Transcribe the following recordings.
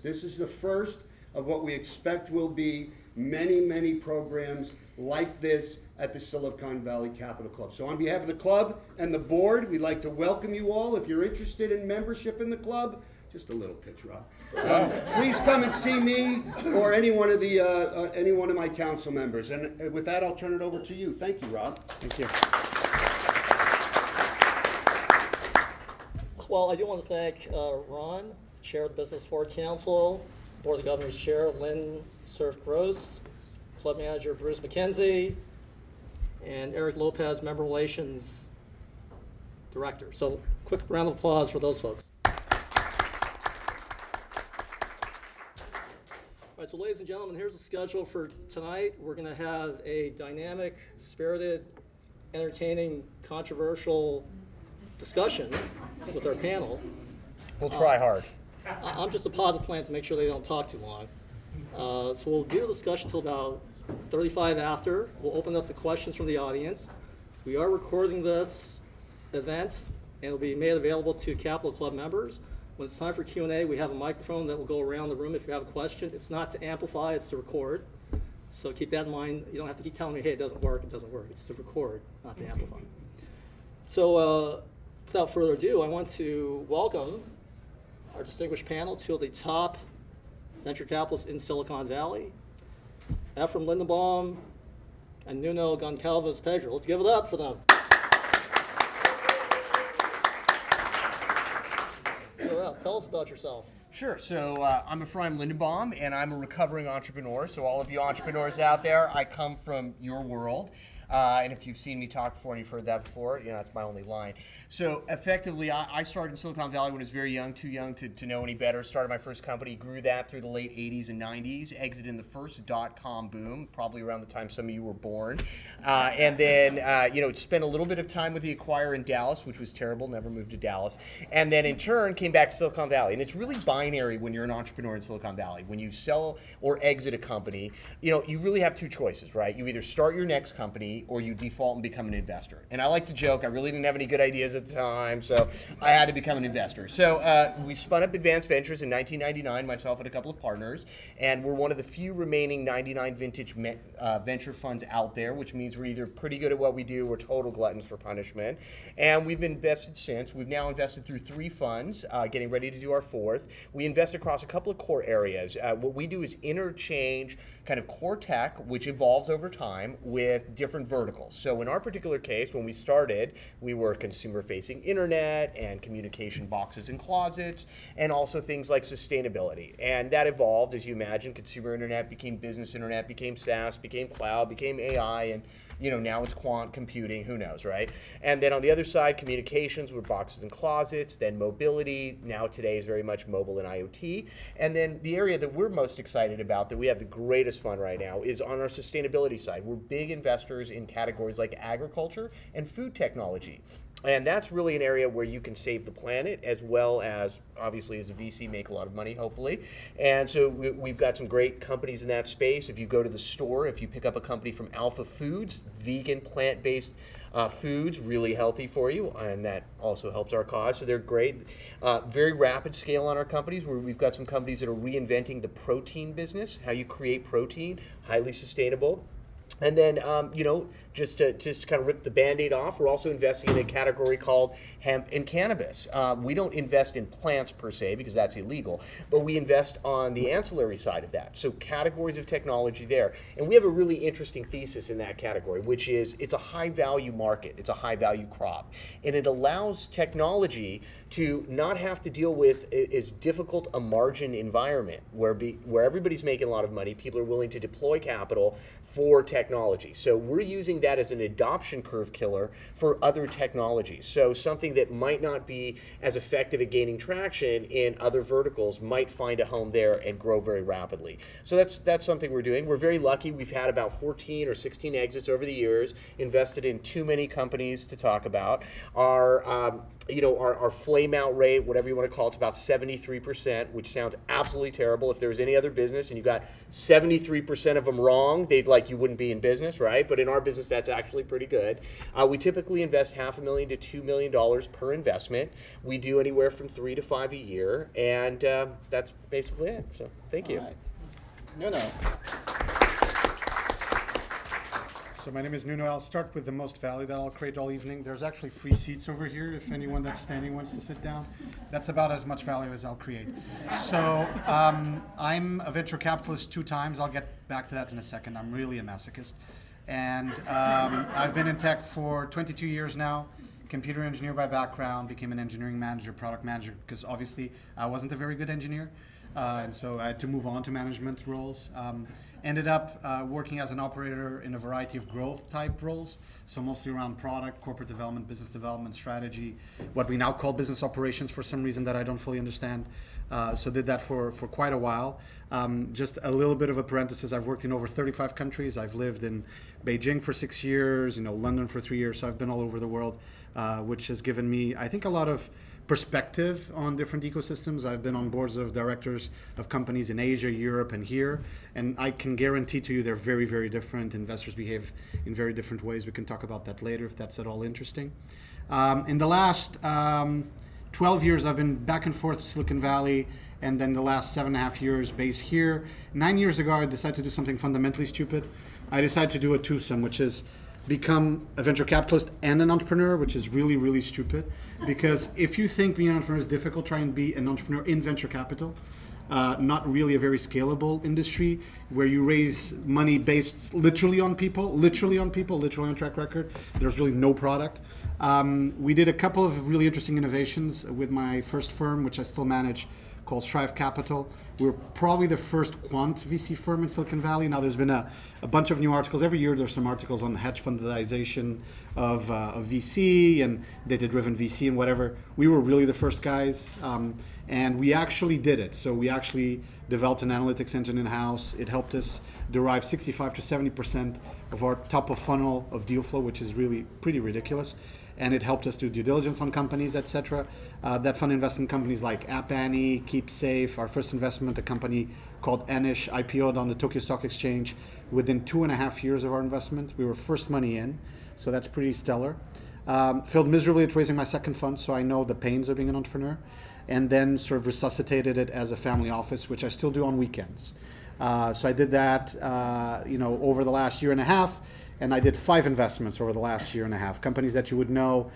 This is the first of what we expect will be many, many programs like this at the Silicon Valley Capital Club. So on behalf of the club and the board, we'd like to welcome you all. If you're interested in membership in the club, just a little pitch, Rob. Please come and see me or any one of my council members. And with that, I'll turn it over to you. Thank you, Rob. Thank you. Well, I do want to thank Ron, Chair of the Business Forward Council, Board of Governors Chair Lynn Surf-Gross, Club Manager Bruce McKenzie, and Eric Lopez, Member Relations Director. So quick round of applause for those folks. All right, so ladies and gentlemen, here's the schedule for tonight. We're going to have a dynamic, spirited, entertaining, controversial discussion with our panel. We'll try hard. I'm just a potted plant to make sure they don't talk too long. So we'll do the discussion till about 35 after. We'll open up to questions from the audience. We are recording this event, and it'll be made available to Capital Club members. When it's time for Q&A, we have a microphone that will go around the room if you have a question. It's not to amplify, it's to record. So keep that in mind. You don't have to keep telling me, hey, it doesn't work. It's to record, not to amplify. So without further ado, I want to welcome our distinguished panel, two of the top venture capitalists in Silicon Valley, Efraim Lindenbaum and Nuno Goncalves Pedro. Let's give it up for them. So tell us about yourself. Sure. So I'm Efraim Lindenbaum, and I'm a recovering entrepreneur. So all of you entrepreneurs out there, I come from your world. And if you've seen me talk before and you've heard that before, that's my only line. So effectively, I started in Silicon Valley when I was very young, too young to know any better. Started my first company, grew that through the late 80s and 90s, exited in the first dot-com boom, probably around the time some of you were born. And then, spent a little bit of time with the acquirer in Dallas, which was terrible, never moved to Dallas. And then in turn, came back to Silicon Valley. And it's really binary when you're an entrepreneur in Silicon Valley. When you sell or exit a company, you really have two choices, right? You either start your next company or you default and become an investor. And I like to joke, I really didn't have any good ideas at the time, so I had to become an investor. So we spun up Advanced Ventures in 1999, myself and a couple of partners, and we're one of the few remaining 99 vintage venture funds out there, which means we're either pretty good at what we do or total gluttons for punishment. And we've been invested since. We've now invested through 3 funds, getting ready to do our 4th. We invest across a couple of core areas. What we do is interchange kind of core tech, which evolves over time, with different verticals. So in our particular case, when we started, we were consumer-facing internet and communication boxes and closets, and also things like sustainability. And that evolved, as you imagine. Consumer internet became business internet, became SaaS, became cloud, became AI, and now it's quant computing, who knows, right? And then on the other side, communications with boxes and closets, then mobility, now today is very much mobile and IoT. And then the area that we're most excited about, that we have the greatest fun right now, is on our sustainability side. We're big investors in categories like agriculture and food technology. And that's really an area where you can save the planet, as well as, obviously, as a VC, make a lot of money, hopefully. And so we've got some great companies in that space. If you go to the store, if you pick up a company from Alpha Foods, vegan, plant-based foods, really healthy for you, and that also helps our cause. So they're great. Very rapid scale on our companies, where we've got some companies that are reinventing the protein business, how you create protein, highly sustainable. And then, just to kind of rip the Band-Aid off, we're also investing in a category called hemp and cannabis. We don't invest in plants per se, because that's illegal, but we invest on the ancillary side of that. So categories of technology there. And we have a really interesting thesis in that category, which is it's a high-value market. It's a high-value crop. And it allows technology to not have to deal with as difficult a margin environment where everybody's making a lot of money. People are willing to deploy capital for technology. So we're using that as an adoption curve killer for other technologies. So something that might not be as effective at gaining traction in other verticals might find a home there and grow very rapidly. So that's something we're doing. We're very lucky. We've had about 14 or 16 exits over the years, invested in too many companies to talk about. Our flame out rate, whatever you want to call it, it's about 73%, which sounds absolutely terrible. If there was any other business and you got 73% of them wrong, you wouldn't be be in business, right? But in our business, that's actually pretty good. We typically invest $500,000 to $2 million per investment. We do anywhere from 3 to 5 a year, and that's basically it. So thank you. All right. Nuno. So my name is Nuno. I'll start with the most value that I'll create all evening. There's actually free seats over here if anyone that's standing wants to sit down. That's about as much value as I'll create. So I'm a venture capitalist 2 times. I'll get back to that in a second. I'm really a masochist. And I've been in tech for 22 years now. Computer engineer by background, became an engineering manager, product manager, because obviously I wasn't a very good engineer. And so I had to move on to management roles. Ended up working as an operator in a variety of growth type roles, so mostly around product, corporate development, business development, strategy, what we now call business operations for some reason that I don't fully understand. So did that for quite a while. Just a little bit of a parenthesis, I've worked in over 35 countries. I've lived in Beijing for 6 years, London for 3 years, so I've been all over the world, which has given me, I think, a lot of perspective on different ecosystems. I've been on boards of directors of companies in Asia, Europe, and here, and I can guarantee to you they're very, very different. Investors behave in very different ways. We can talk about that later if that's at all interesting. In the last 12 years, I've been back and forth to Silicon Valley, and then the last 7.5 years based here. 9 years ago, I decided to do something fundamentally stupid. I decided to do a twosome, which is become a venture capitalist and an entrepreneur, which is really, really stupid. Because if you think being an entrepreneur is difficult, try and be an entrepreneur in venture capital. Not really a very scalable industry where you raise money based literally on people, literally on track record. There's really no product. We did a couple of really interesting innovations with my first firm, which I still manage, called Strive Capital. We're probably the first quant VC firm in Silicon Valley. Now there's been a bunch of new articles. Every year there's some articles on hedge fundization of VC and data-driven VC and whatever. We were really the first guys, and we actually did it. So we actually developed an analytics engine in-house. It helped us derive 65 to 70% of our top of funnel of deal flow, which is really pretty ridiculous. And it helped us do due diligence on companies, etc. That fund invested in companies like App Annie, KeepSafe. Our first investment, a company called Anish, IPO'd on the Tokyo Stock Exchange within 2.5 years of our investment. We were first money in, so that's pretty stellar. Failed miserably at raising my second fund, so I know the pains of being an entrepreneur. And then sort of resuscitated it as a family office, which I still do on weekends. So I did that, over the last 1.5 years. And I did 5 investments over the last 1.5 years. Companies that you would know,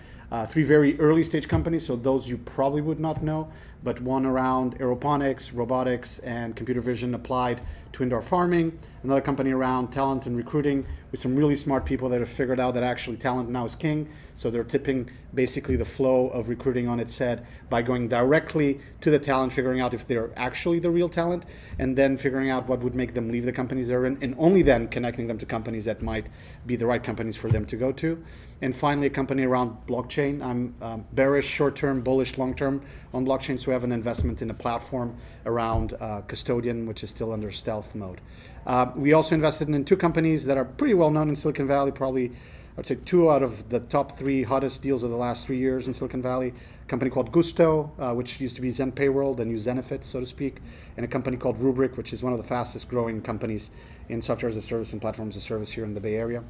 3 very early stage companies, so those you probably would not know, but one around aeroponics, robotics, and computer vision applied to indoor farming. Another company around talent and recruiting with some really smart people that have figured out that actually talent now is king. So they're tipping basically the flow of recruiting on its head by going directly to the talent, figuring out if they're actually the real talent, and then figuring out what would make them leave the companies they're in, and only then connecting them to companies that might be the right companies for them to go to. And finally, a company around blockchain. I'm bearish short-term, bullish long-term on blockchain, so we have an investment in a platform around Custodian, which is still under stealth mode. We also invested in 2 companies that are pretty well known in Silicon Valley, probably I'd say 2 out of the top 3 hottest deals of the last 3 years in Silicon Valley. A company called Gusto, which used to be Zen Payroll, the new Zenefit, so to speak, and a company called Rubrik, which is one of the fastest growing companies in software as a service and platforms as a service here in the Bay Area.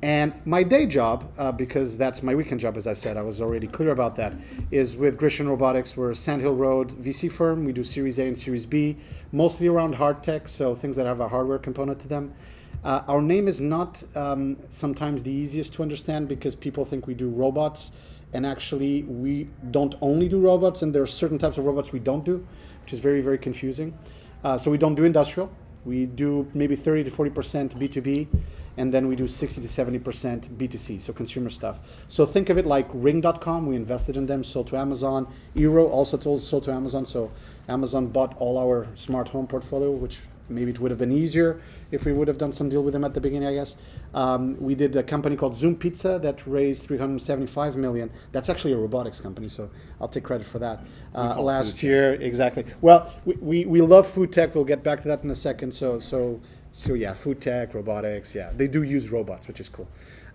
And my day job, because that's my weekend job, as I said, I was already clear about that, is with Grisham Robotics. We're a Sand Hill Road VC firm. We do Series A and Series B, mostly around hard tech, so things that have a hardware component to them. Our name is not sometimes the easiest to understand because people think we do robots, and actually we don't only do robots, and there are certain types of robots we don't do, which is very, very confusing. So we don't do industrial. We do maybe 30 to 40% B2B, and then we do 60 to 70% B2C, so consumer stuff. So think of it like Ring.com. We invested in them, sold to Amazon. Eero also sold to Amazon, so Amazon bought all our smart home portfolio, which maybe it would have been easier if we would have done some deal with them at the beginning, I guess. We did a company called Zoom Pizza that raised $375 million. That's actually a robotics company, so I'll take credit for that. Last year, exactly. Well, we love food tech. We'll get back to that in a second. So yeah, food tech, robotics, yeah. They do use robots, which is cool.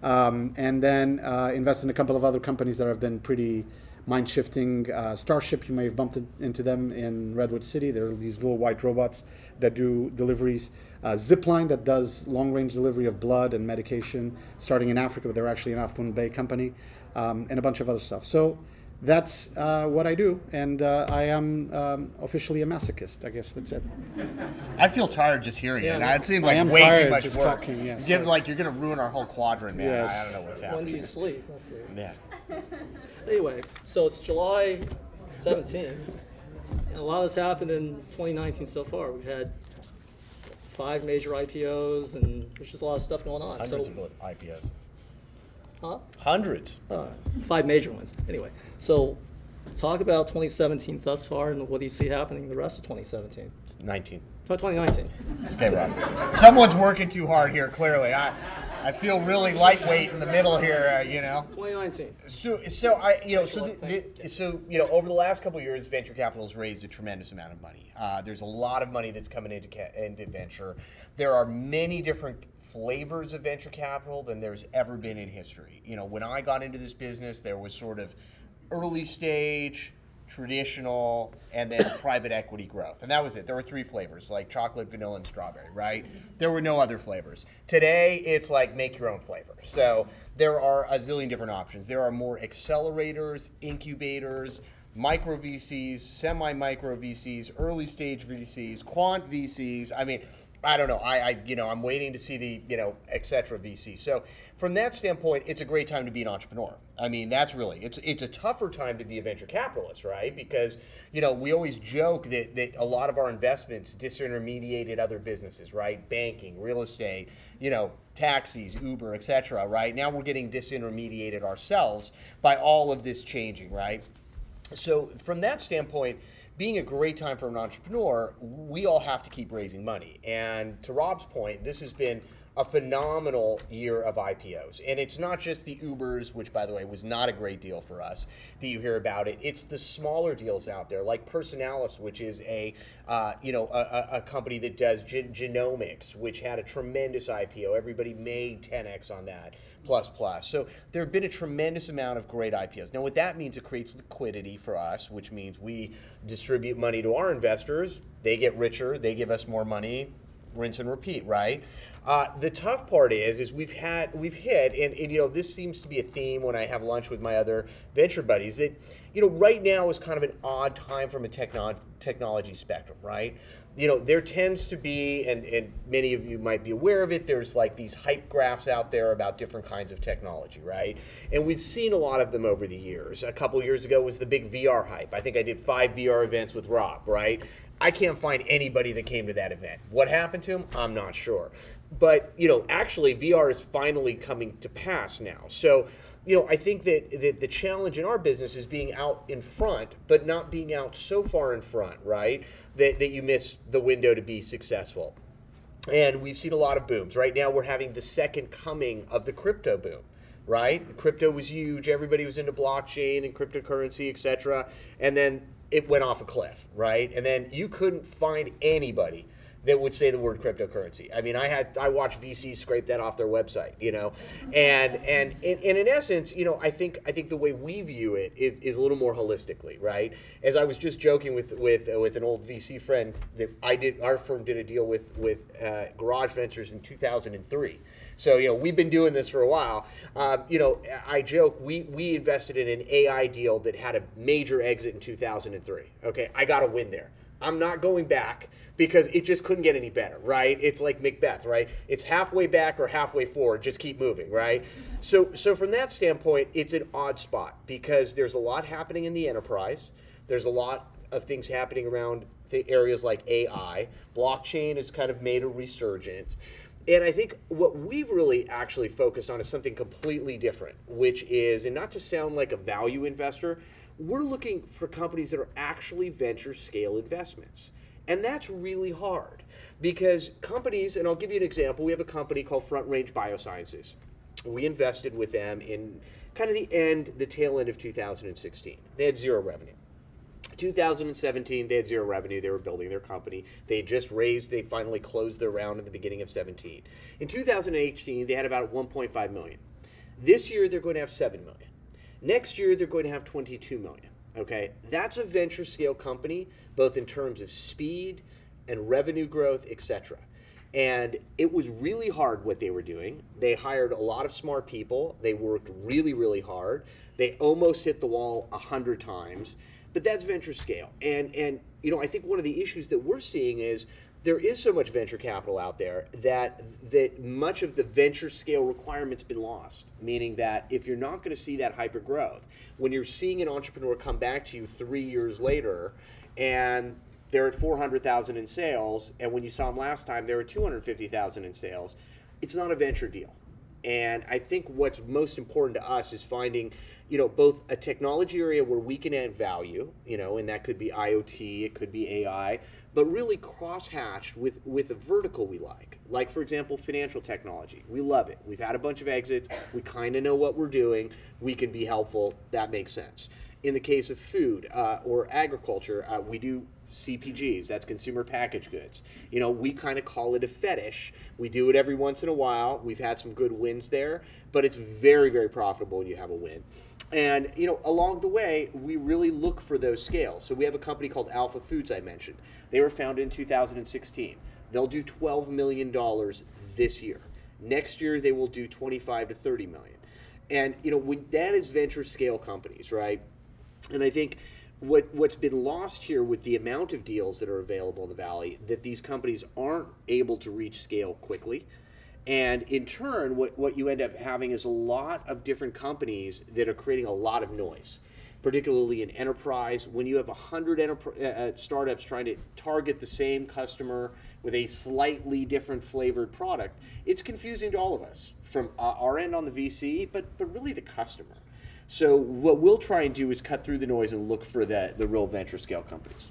And then invest in a couple of other companies that have been pretty mind shifting. Starship, you may have bumped into them in Redwood City. They're these little white robots that do deliveries. Zipline, that does long range delivery of blood and medication, starting in Africa, but they're actually an Half Moon Bay company, and a bunch of other stuff. So that's what I do, and I am officially a masochist. I guess that's it. I feel tired just hearing it. Yeah. It seems I like am way too tired much just work. talking, yes. Like you're gonna ruin our whole quadrant, man. Yes. I don't know what's When happening. do you sleep? That's it. Yeah. Anyway, so it's July 17th, and a lot has happened in 2019 so far. We've had 5 major IPOs, and there's just a lot of stuff going on. Hundreds So, of IPOs. huh? Hundreds. 5 major ones. Anyway, so talk about 2017 thus far, and what do you see happening the rest of 2017? It's 19. No, 2019. It's okay, Rob. Someone's working too hard here. Clearly, I feel really lightweight in the middle here. 2019. So over the last couple of years, venture capital has raised a tremendous amount of money. There's a lot of money that's coming into venture. There are many different flavors of venture capital than there's ever been in history. When I got into this business, there was sort of early stage, traditional, and then private equity growth. And that was it. There were 3 flavors, like chocolate, vanilla, and strawberry, right? There were no other flavors. Today, it's like make your own flavor. So there are a zillion different options. There are more accelerators, incubators, micro VCs, semi-micro VCs, early stage VCs, quant VCs. I mean, I don't know. I'm waiting to see the, et cetera VC. So from that standpoint, it's a great time to be an entrepreneur. I mean, that's really, it's a tougher time to be a venture capitalist, right? Because, we always joke that a lot of our investments disintermediated other businesses, right? Banking, real estate, taxis, Uber, et cetera, right? Now we're getting disintermediated ourselves by all of this changing, right? So from that standpoint, being a great time for an entrepreneur, we all have to keep raising money. And to Rob's point, this has been a phenomenal year of IPOs. And it's not just the Ubers, which by the way was not a great deal for us, that you hear about it. It's the smaller deals out there, like Personalis, which is a company that does genomics, which had a tremendous IPO. Everybody made 10x on that. Plus. So there have been a tremendous amount of great IPOs. Now what that means, it creates liquidity for us, which means we distribute money to our investors. They get richer, they give us more money, rinse and repeat, right? The tough part is we've hit, and this seems to be a theme when I have lunch with my other venture buddies, that right now is kind of an odd time from a technology spectrum, right? There tends to be, and many of you might be aware of it, there's like these hype graphs out there about different kinds of technology, right? And we've seen a lot of them over the years. A couple years ago was the big VR hype. I think I did 5 VR events with Rob, right? I can't find anybody that came to that event. What happened to him? I'm not sure. But, actually VR is finally coming to pass now. So, I think that the challenge in our business is being out in front, but not being out so far in front, right? That you miss the window to be successful. And we've seen a lot of booms. Right now we're having the second coming of the crypto boom, right? Crypto was huge. Everybody was into blockchain and cryptocurrency, et cetera. And then it went off a cliff, right? And then you couldn't find anybody that would say the word cryptocurrency. I mean, I watched VCs scrape that off their website, and in essence, I think the way we view it is a little more holistically, right? As I was just joking with an old VC friend that our firm did a deal with Garage Ventures in 2003. So, we've been doing this for a while. I joke, we invested in an AI deal that had a major exit in 2003. Okay, I got to win there. I'm not going back because it just couldn't get any better, right? It's like Macbeth, right? It's halfway back or halfway forward, just keep moving, right? So from that standpoint, it's an odd spot because there's a lot happening in the enterprise. There's a lot of things happening around the areas like AI. Blockchain has kind of made a resurgence. And I think what we've really actually focused on is something completely different, which is, and not to sound like a value investor, we're looking for companies that are actually venture scale investments. And that's really hard because companies, and I'll give you an example, we have a company called Front Range Biosciences. We invested with them in kind of the tail end of 2016. They had 0 revenue. 2017, they had 0 revenue. They were building their company. They finally closed their round at the beginning of 17. In 2018, they had about 1.5 million. This year, they're going to have 7 million. Next year, they're going to have 22 million. Okay, that's a venture scale company, both in terms of speed and revenue growth, etc. And it was really hard what they were doing. They hired a lot of smart people. They worked really, really hard. They almost hit the wall 100 times. But that's venture scale. And you know, I think one of the issues that we're seeing is there is so much venture capital out there that much of the venture scale requirement's been lost. Meaning that if you're not going to see that hyper growth, when you're seeing an entrepreneur come back to you 3 years later and they're at 400,000 in sales, and when you saw them last time, they were 250,000 in sales, it's not a venture deal. And I think what's most important to us is finding, you know, both a technology area where we can add value, you know, and that could be IoT, it could be AI, but really cross-hatched with a vertical we like. Like, for example, financial technology. We love it. We've had a bunch of exits. We kind of know what we're doing. We can be helpful. That makes sense. In the case of food or agriculture, we do CPGs, that's consumer packaged goods. You know, we kind of call it a fetish. We do it every once in a while. We've had some good wins there, but it's very, very profitable when you have a win. And, you know, along the way, we really look for those scales. So we have a company called Alpha Foods I mentioned. They were founded in 2016. They'll do $12 million this year. Next year, they will do 25 to 30 million. And, you know, when that is venture scale companies, right? And I think what's been lost here with the amount of deals that are available in the Valley, that these companies aren't able to reach scale quickly. And in turn, what you end up having is a lot of different companies that are creating a lot of noise, particularly in enterprise. When you have 100 startups trying to target the same customer with a slightly different flavored product, it's confusing to all of us, from our end on the VC, but really the customer. So what we'll try and do is cut through the noise and look for the real venture scale companies.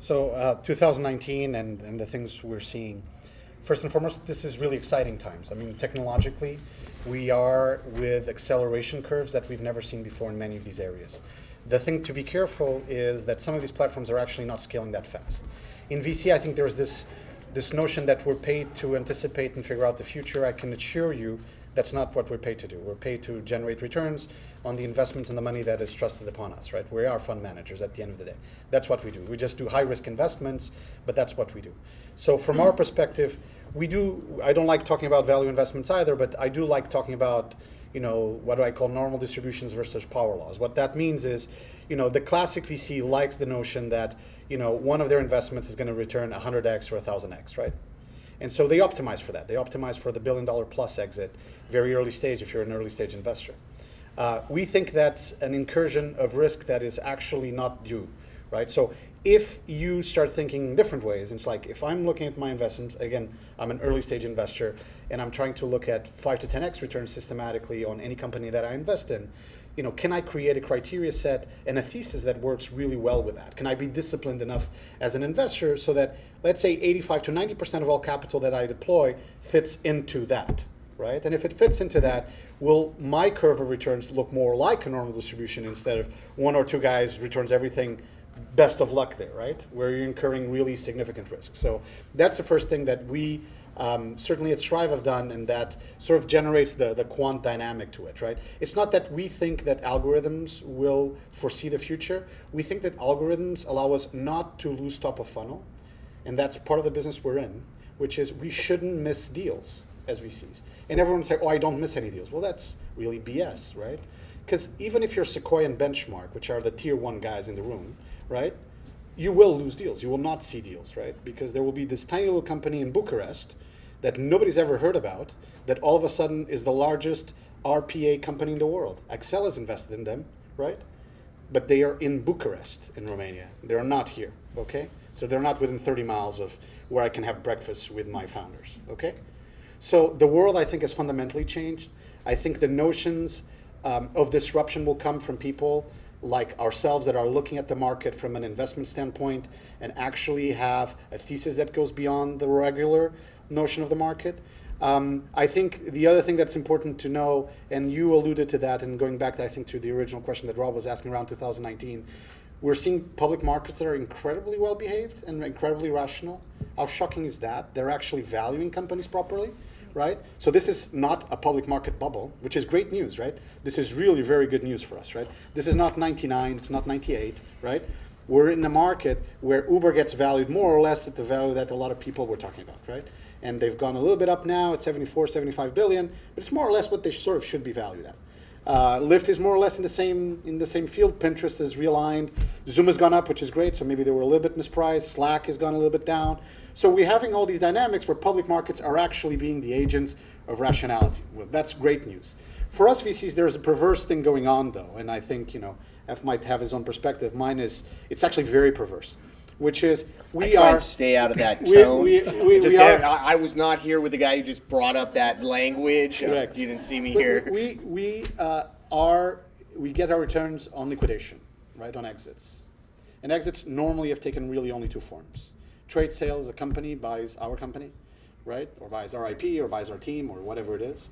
So 2019 and the things we're seeing, first and foremost, this is really exciting times. I mean, technologically, we are with acceleration curves that we've never seen before in many of these areas. The thing to be careful is that some of these platforms are actually not scaling that fast. In VC, I think there's this notion that we're paid to anticipate and figure out the future. I can assure you that's not what we're paid to do. We're paid to generate returns on the investments and the money that is trusted upon us, right? We are fund managers at the end of the day. That's what we do. We just do high risk investments, but that's what we do. So from our perspective, I don't like talking about value investments either, but I do like talking about, you know, what do I call normal distributions versus power laws. What that means is, you know, the classic VC likes the notion that, you know, one of their investments is going to return 100x or 1000x, right? And so they optimize for that. They optimize for the $1 billion plus exit, very early stage if you're an early stage investor. We think that's an incursion of risk that is actually not due, right? So if you start thinking different ways, it's like if I'm looking at my investments, again, I'm an early stage investor and I'm trying to look at 5 to 10x returns systematically on any company that I invest in, you know, can I create a criteria set and a thesis that works really well with that? Can I be disciplined enough as an investor so that, let's say, 85 to 90% of all capital that I deploy fits into that, right? And if it fits into that, will my curve of returns look more like a normal distribution instead of one or two guys returns everything, best of luck there, right? Where you're incurring really significant risk. So that's the first thing that we certainly at Strive have done, and that sort of generates the quant dynamic to it, right? It's not that we think that algorithms will foresee the future. We think that algorithms allow us not to lose top of funnel, and that's part of the business we're in, which is we shouldn't miss deals as VCs. And everyone say, oh, I don't miss any deals. Well, that's really BS, right? Because even if you're Sequoia and Benchmark, which are the tier one guys in the room, right? You will lose deals. You will not see deals, right? Because there will be this tiny little company in Bucharest that nobody's ever heard about that all of a sudden is the largest RPA company in the world. Accel is invested in them, right? But they are in Bucharest in Romania. They're not here, okay? So they're not within 30 miles of where I can have breakfast with my founders, okay? So the world, I think, has fundamentally changed. I think the notions of disruption will come from people like ourselves that are looking at the market from an investment standpoint and actually have a thesis that goes beyond the regular notion of the market. I think the other thing that's important to know, and you alluded to that, and going back, I think, to the original question that Rob was asking around 2019, we're seeing public markets that are incredibly well behaved and incredibly rational. How shocking is that? They're actually valuing companies properly. right? So this is not a public market bubble, which is great news, right? This is really very good news for us, right? This is not 99, it's not 98, right? We're in a market where Uber gets valued more or less at the value that a lot of people were talking about, right? And they've gone a little bit up now at 74, 75 billion, but it's more or less what they sort of should be valued at. Lyft is more or less in the same field. Pinterest is realigned. Zoom has gone up, which is great. So maybe they were a little bit mispriced. Slack has gone a little bit down. So we're having all these dynamics where public markets are actually being the agents of rationality. Well, that's great news. For us VCs, there's a perverse thing going on though, and I think F might have his own perspective. Mine is it's actually very perverse, which is I try and stay out of that tone. I was not here with the guy who just brought up that language. Correct. You didn't see me here. We get our returns on liquidation, right, on exits. And exits normally have taken really only two forms. Trade sales, a company buys our company, right, or buys our IP, or buys our team, or whatever it is,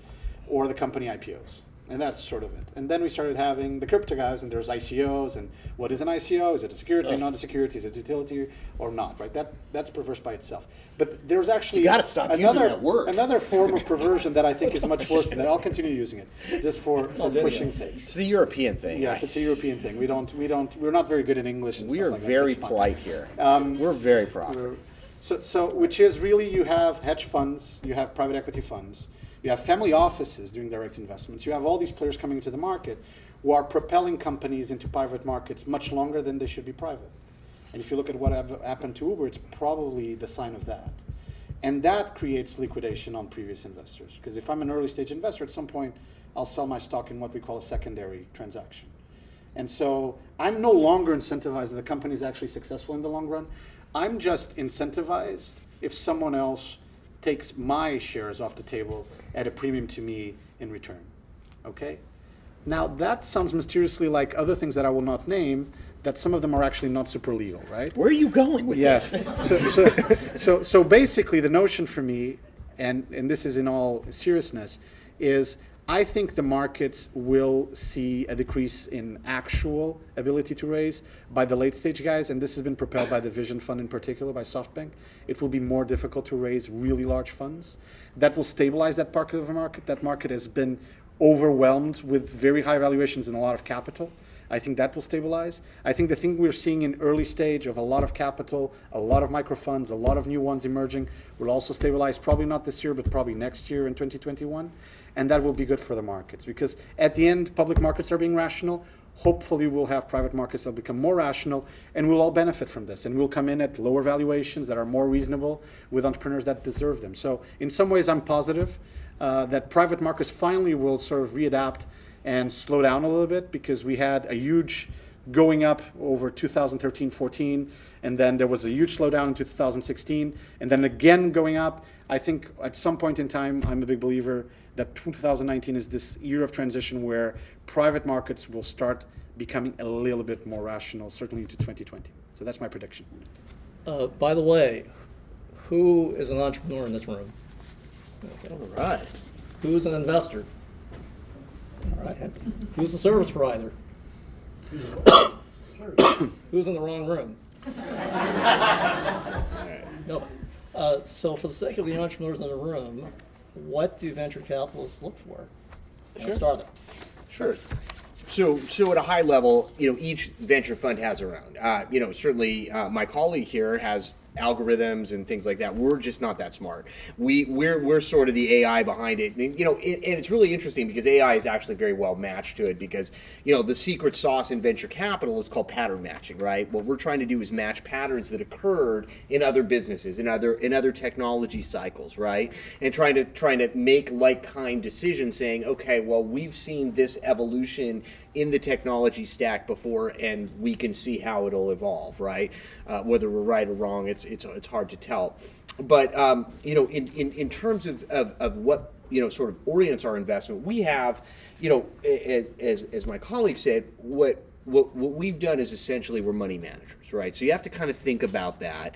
or the company IPOs. And that's sort of it. And then we started having the crypto guys, and there's ICOs, and what is an ICO? Is it a security, not a security? Is it a utility or not, right? That's perverse by itself. But there's actually You gotta stop using that word. another form of perversion that I think is much worse than that. I'll continue using it, just for video. pushing sakes. It's the European thing. Yes, it's a European thing. We're not very good in English and We stuff are like that, so very it's fine. polite here. We're very proper. So which is really you have hedge funds, you have private equity funds, you have family offices doing direct investments, you have all these players coming into the market who are propelling companies into private markets much longer than they should be private. And if you look at what happened to Uber, it's probably the sign of that. And that creates liquidation on previous investors. Because if I'm an early stage investor, at some point, I'll sell my stock in what we call a secondary transaction. And so I'm no longer incentivized that the company is actually successful in the long run. I'm just incentivized if someone else takes my shares off the table at a premium to me in return. Okay? Now that sounds mysteriously like other things that I will not name, that some of them are actually not super legal, right? Where are you going with Yes. this? So basically the notion for me, and this is in all seriousness, is I think the markets will see a decrease in actual ability to raise by the late stage guys, and this has been propelled by the Vision Fund in particular, by SoftBank. It will be more difficult to raise really large funds. That will stabilize that part of the market. That market has been overwhelmed with very high valuations and a lot of capital. I think that will stabilize. I think the thing we're seeing in early stage of a lot of capital, a lot of micro funds, a lot of new ones emerging will also stabilize, probably not this year, but probably next year in 2021. And that will be good for the markets because at the end, public markets are being rational. Hopefully we'll have private markets that will become more rational and we'll all benefit from this. And we'll come in at lower valuations that are more reasonable with entrepreneurs that deserve them. So in some ways, I'm positive that private markets finally will sort of readapt and slow down a little bit because we had a huge going up over 2013-14, and then there was a huge slowdown in 2016, and then again going up. I think at some point in time, I'm a big believer that 2019 is this year of transition where private markets will start becoming a little bit more rational, certainly into 2020. So that's my prediction. By the way, who is an entrepreneur in this room? All right. Who's an investor? All right. Who's a service provider? Who's in the wrong room? No. So for the sake of the entrepreneurs in the room, what do venture capitalists look for? Let's start there. Sure. So at a high level, each venture fund has their own. Certainly my colleague here has algorithms and things like that. We're just not that smart. We're sort of the AI behind it. And, and it's really interesting because AI is actually very well matched to it because, the secret sauce in venture capital is called pattern matching, right? What we're trying to do is match patterns that occurred in other businesses, in other technology cycles, right? And trying to make like-kind decisions saying, okay, well, we've seen this evolution in the technology stack before, and we can see how it'll evolve, right? Whether we're right or wrong, it's hard to tell. But in terms of what sort of orients our investment, we have, as my colleague said, what we've done is essentially we're money managers, right? So you have to kind of think about that.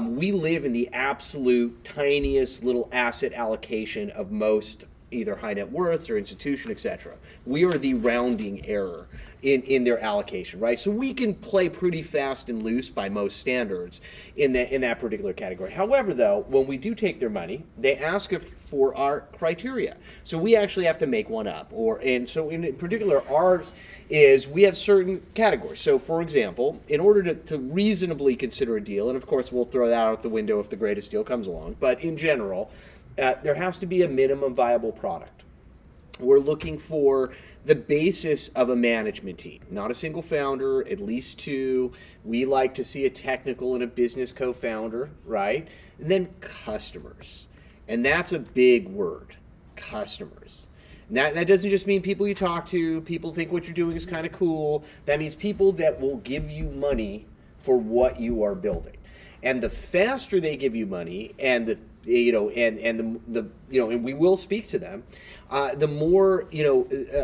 We live in the absolute tiniest little asset allocation of most either high net worths or institution, etc. We are the rounding error in their allocation, right? So we can play pretty fast and loose by most standards in that particular category. However, though, when we do take their money, they ask us for our criteria. So we actually have to make one up. And so in particular, ours is we have certain categories. So for example, in order to reasonably consider a deal, and of course we'll throw that out the window if the greatest deal comes along, but in general, there has to be a minimum viable product. We're looking for the basis of a management team, not a single founder, at least two. We like to see a technical and a business co-founder, right? And then customers. And that's a big word, customers. That doesn't just mean people you talk to, people think what you're doing is kind of cool. That means people that will give you money for what you are building. And the faster they give you money, and and we will speak to them, the more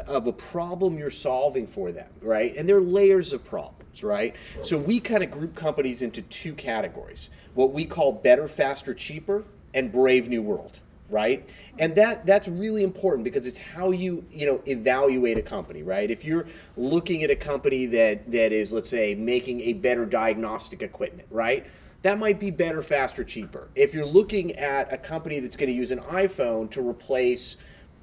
of a problem you're solving for them, right? And there are layers of problems, right? So we kind of group companies into two categories: what we call better, faster, cheaper, and brave new world, right? And that's really important because it's how you evaluate a company, right? If you're looking at a company that is, let's say, making a better diagnostic equipment, right? That might be better, faster, cheaper. If you're looking at a company that's going to use an iPhone to replace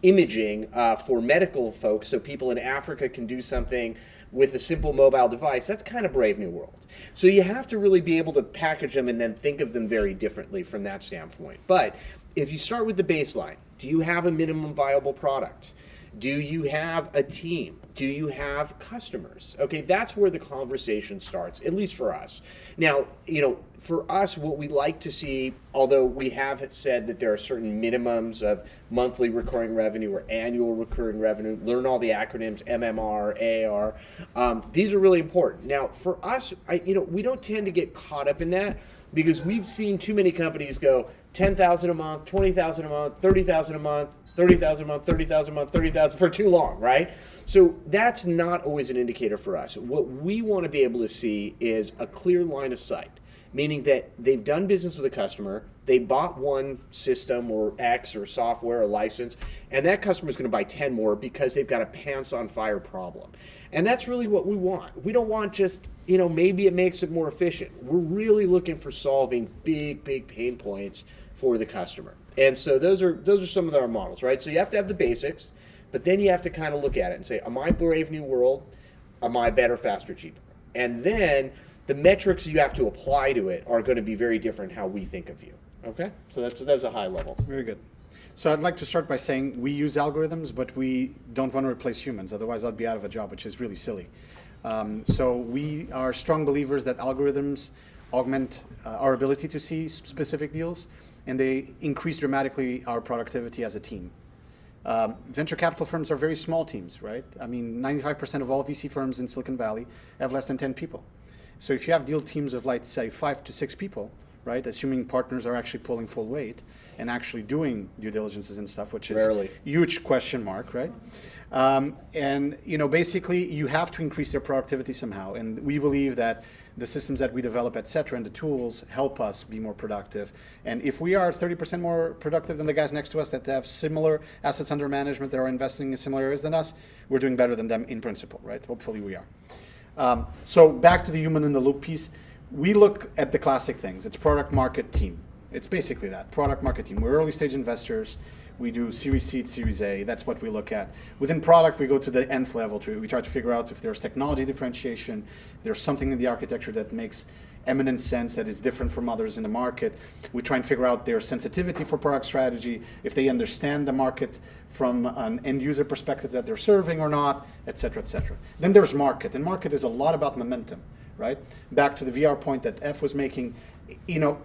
imaging for medical folks so people in Africa can do something with a simple mobile device, that's kind of brave new world. So you have to really be able to package them and then think of them very differently from that standpoint. But if you start with the baseline, do you have a minimum viable product? Do you have a team? Do you have customers? Okay, that's where the conversation starts, at least for us. Now, for us, what we like to see, although we have said that there are certain minimums of monthly recurring revenue or annual recurring revenue, learn all the acronyms, MMR, AR, these are really important. Now, for us, we don't tend to get caught up in that because we've seen too many companies go $10,000 a month, $20,000 a month, $30,000 a month, $30,000 a month, $30,000 a month, $30,000 for too long, right? So that's not always an indicator for us. What we want to be able to see is a clear line of sight, meaning that they've done business with a customer, they bought one system or X or software or license, and that customer is going to buy 10 more because they've got a pants on fire problem. And that's really what we want. We don't want just, maybe it makes it more efficient. We're really looking for solving big pain points for the customer. And so those are some of our models, right? So you have to have the basics, but then you have to kind of look at it and say, am I brave new world? Am I better, faster, cheaper? And then the metrics you have to apply to it are going to be very different how we think of you. Okay? So that's a high level. Very good. So I'd like to start by saying we use algorithms, but we don't want to replace humans. Otherwise, I'd be out of a job, which is really silly. So we are strong believers that algorithms augment our ability to see specific deals, and they increase dramatically our productivity as a team. Venture capital firms are very small teams, right? I mean, 95% of all VC firms in Silicon Valley have less than 10 people. So if you have deal teams of, like, say, 5 to 6 people, right, assuming partners are actually pulling full weight and actually doing due diligences and stuff, which is Rarely. a huge question mark, right? And basically you have to increase their productivity somehow. And we believe that the systems that we develop, et cetera, and the tools help us be more productive. And if we are 30% more productive than the guys next to us that have similar assets under management that are investing in similar areas than us, we're doing better than them in principle, right? Hopefully we are. So back to the human in the loop piece. We look at the classic things. It's product, market, team. It's basically that, product, market, team. We're early stage investors. We do Series C, Series A. That's what we look at. Within product, we go to the nth level. We try to figure out if there's technology differentiation, if there's something in the architecture that makes eminent sense, that is different from others in the market. We try and figure out their sensitivity for product strategy, if they understand the market from an end user perspective that they're serving or not, et cetera, et cetera. Then there's market, and market is a lot about momentum, right? Back to the VR point that F was making,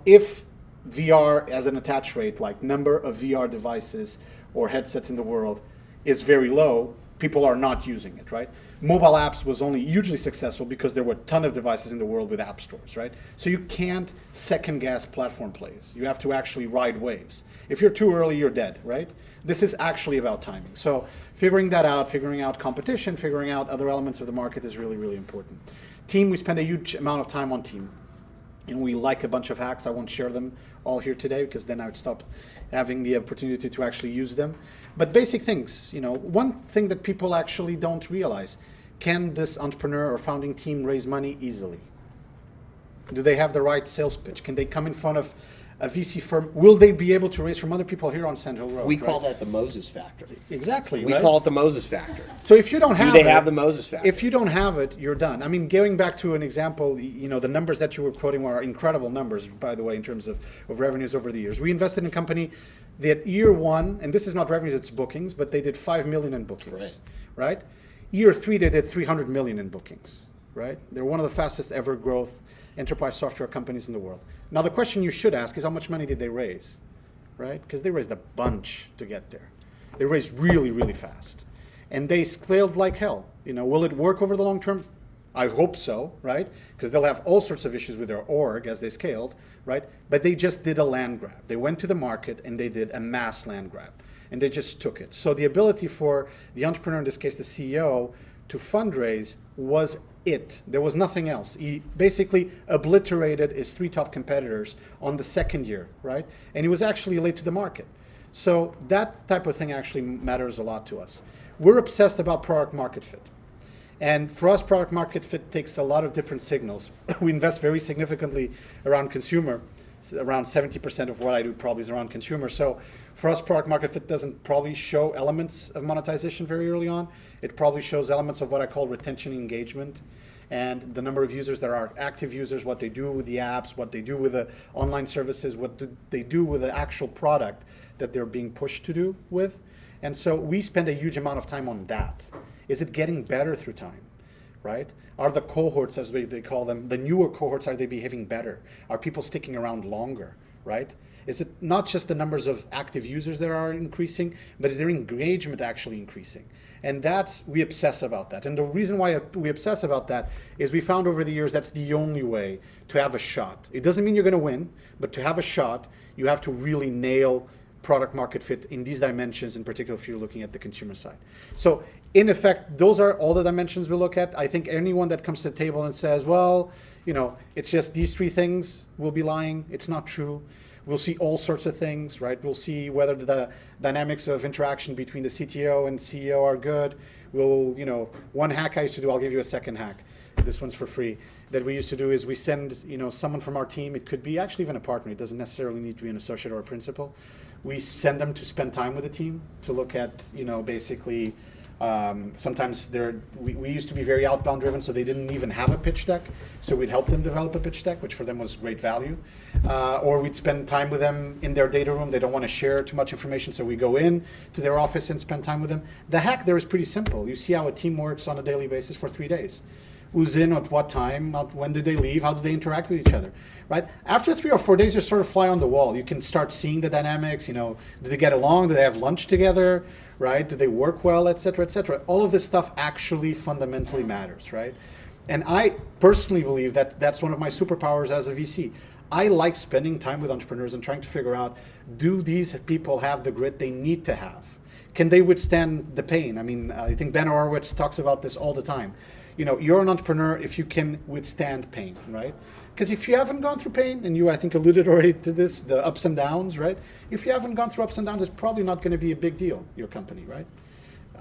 if VR as an attach rate, like number of VR devices or headsets in the world, is very low, people are not using it, right? Mobile apps was only hugely successful because there were a ton of devices in the world with app stores, right? So you can't second guess platform plays. You have to actually ride waves. If you're too early, you're dead, right? This is actually about timing. So figuring that out, figuring out competition, figuring out other elements of the market is really, really important. Team, we spend a huge amount of time on team. and we like a bunch of hacks. I won't share them all here today because then I would stop having the opportunity to actually use them. But basic things, one thing that people actually don't realize, can this entrepreneur or founding team raise money easily? Do they have the right sales pitch? Can they come in front of a VC firm? Will they be able to raise from other people here on Sand Hill Road? We call right? that the Moses factor. Exactly. We right? call it the Moses factor. So if you don't have they it, have the Moses factor? If you don't have it, you're done. I mean, going back to an example, the numbers that you were quoting were incredible numbers, by the way, in terms of revenues over the years. We invested in a company that year one, and this is not revenues, it's bookings, but they did 5 million in bookings, right? Year three, they did 300 million in bookings, right? They're one of the fastest ever growth enterprise software companies in the world. Now, the question you should ask is how much money did they raise, right? Because they raised a bunch to get there. They raised really, really fast. And they scaled like hell. Will it work over the long term? I hope so, right? Because they'll have all sorts of issues with their org as they scaled, right? But they just did a land grab. They went to the market and they did a mass land grab. And they just took it. So the ability for the entrepreneur, in this case the CEO, to fundraise was it. There was nothing else. He basically obliterated his 3 top competitors on the second year, right? And he was actually late to the market. So that type of thing actually matters a lot to us. We're obsessed about product market fit. And for us, product market fit takes a lot of different signals. We invest very significantly around consumer. Around 70% of what I do probably is around consumer. So for us, product market fit doesn't probably show elements of monetization very early on. It probably shows elements of what I call retention engagement, and the number of users that are active users, what they do with the apps, what they do with the online services, what do they do with the actual product that they're being pushed to do with. And so we spend a huge amount of time on that. Is it getting better through time, right? Are the cohorts, as they call them, the newer cohorts, are they behaving better? Are people sticking around longer, right? Is it not just the numbers of active users that are increasing, but is their engagement actually increasing? And we obsess about that. And the reason why we obsess about that is we found over the years that's the only way to have a shot. It doesn't mean you're going to win, but to have a shot, you have to really nail product market fit in these dimensions, in particular if you're looking at the consumer side. So in effect, those are all the dimensions we look at. I think anyone that comes to the table and says, well, it's just these 3 things, will be lying. It's not true. We'll see all sorts of things, right? We'll see whether the dynamics of interaction between the CTO and CEO are good. One hack I used to do, I'll give you a second hack. This one's for free. That we used to do is we send, someone from our team. It could be actually even a partner. It doesn't necessarily need to be an associate or a principal. We send them to spend time with the team to look at, basically. Sometimes we used to be very outbound driven, so they didn't even have a pitch deck. So we'd help them develop a pitch deck, which for them was great value. Or we'd spend time with them in their data room. They don't want to share too much information, so we go in to their office and spend time with them. The hack there is pretty simple. You see how a team works on a daily basis for 3 days. Who's in at what time, when do they leave, how do they interact with each other, right? After 3 or 4 days, you sort of fly on the wall. You can start seeing the dynamics, do they get along, do they have lunch together, right? Do they work well, et cetera, et cetera. All of this stuff actually fundamentally matters, right? And I personally believe that that's one of my superpowers as a VC. I like spending time with entrepreneurs and trying to figure out, do these people have the grit they need to have? Can they withstand the pain? I mean, I think Ben Horowitz talks about this all the time. You're an entrepreneur if you can withstand pain, right? Because if you haven't gone through pain, and you, I think, alluded already to this, the ups and downs, right? If you haven't gone through ups and downs, it's probably not going to be a big deal, your company, right?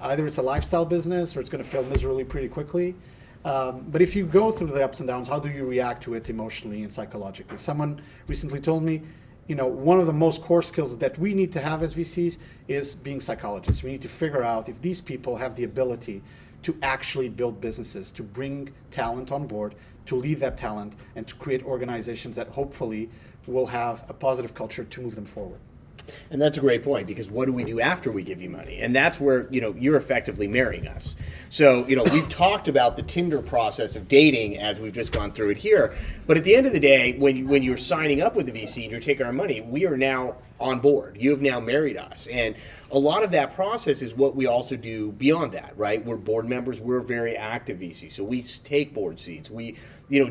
Either it's a lifestyle business or it's going to fail miserably pretty quickly. But if you go through the ups and downs, how do you react to it emotionally and psychologically? Someone recently told me, one of the most core skills that we need to have as VCs is being psychologists. We need to figure out if these people have the ability to actually build businesses, to bring talent on board, to lead that talent, and to create organizations that hopefully will have a positive culture to move them forward. And that's a great point, because what do we do after we give you money? And that's where, you're effectively marrying us. So, we've talked about the Tinder process of dating as we've just gone through it here. But at the end of the day, when you're signing up with the VC and you're taking our money, we are now on board. You have now married us. And a lot of that process is what we also do beyond that, right? We're board members. We're very active VC. So we take board seats. We,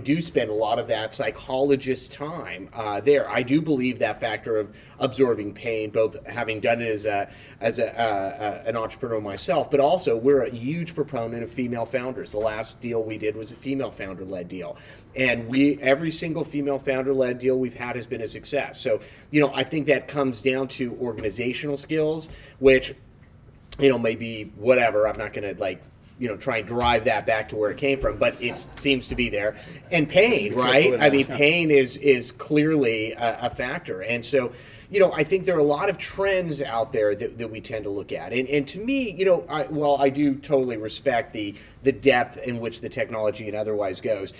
do spend a lot of that psychologist time there. I do believe that factor of absorbing pain, both having done it as an entrepreneur myself, but also we're a huge proponent of female founders. The last deal we did was a female founder-led deal. And every single female founder-led deal we've had has been a success. So, I think that comes down to organizational skills, which, maybe whatever. I'm not going to try and drive that back to where it came from, but it seems to be there. And pain, right? I mean, pain is clearly a factor. And so, I think there are a lot of trends out there that we tend to look at. And to me, I do totally respect the depth in which the technology and otherwise goes.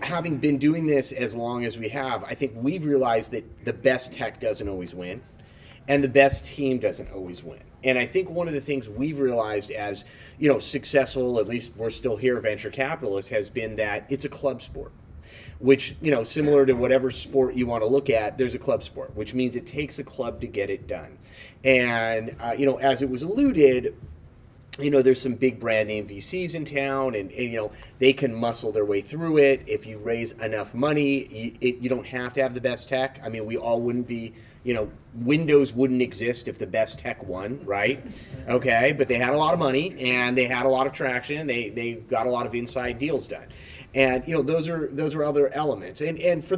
Having been doing this as long as we have, I think we've realized that the best tech doesn't always win, and the best team doesn't always win. And I think one of the things we've realized as, successful, at least we're still here, venture capitalists, has been that it's a club sport, which, similar to whatever sport you want to look at, there's a club sport, which means it takes a club to get it done. And, as it was alluded, there's some big brand name VCs in town, and they can muscle their way through it. If you raise enough money, you don't have to have the best tech. I mean, we all wouldn't be, Windows wouldn't exist if the best tech won, right? Okay, but they had a lot of money, and they had a lot of traction. They got a lot of inside deals done. And those are other elements. And for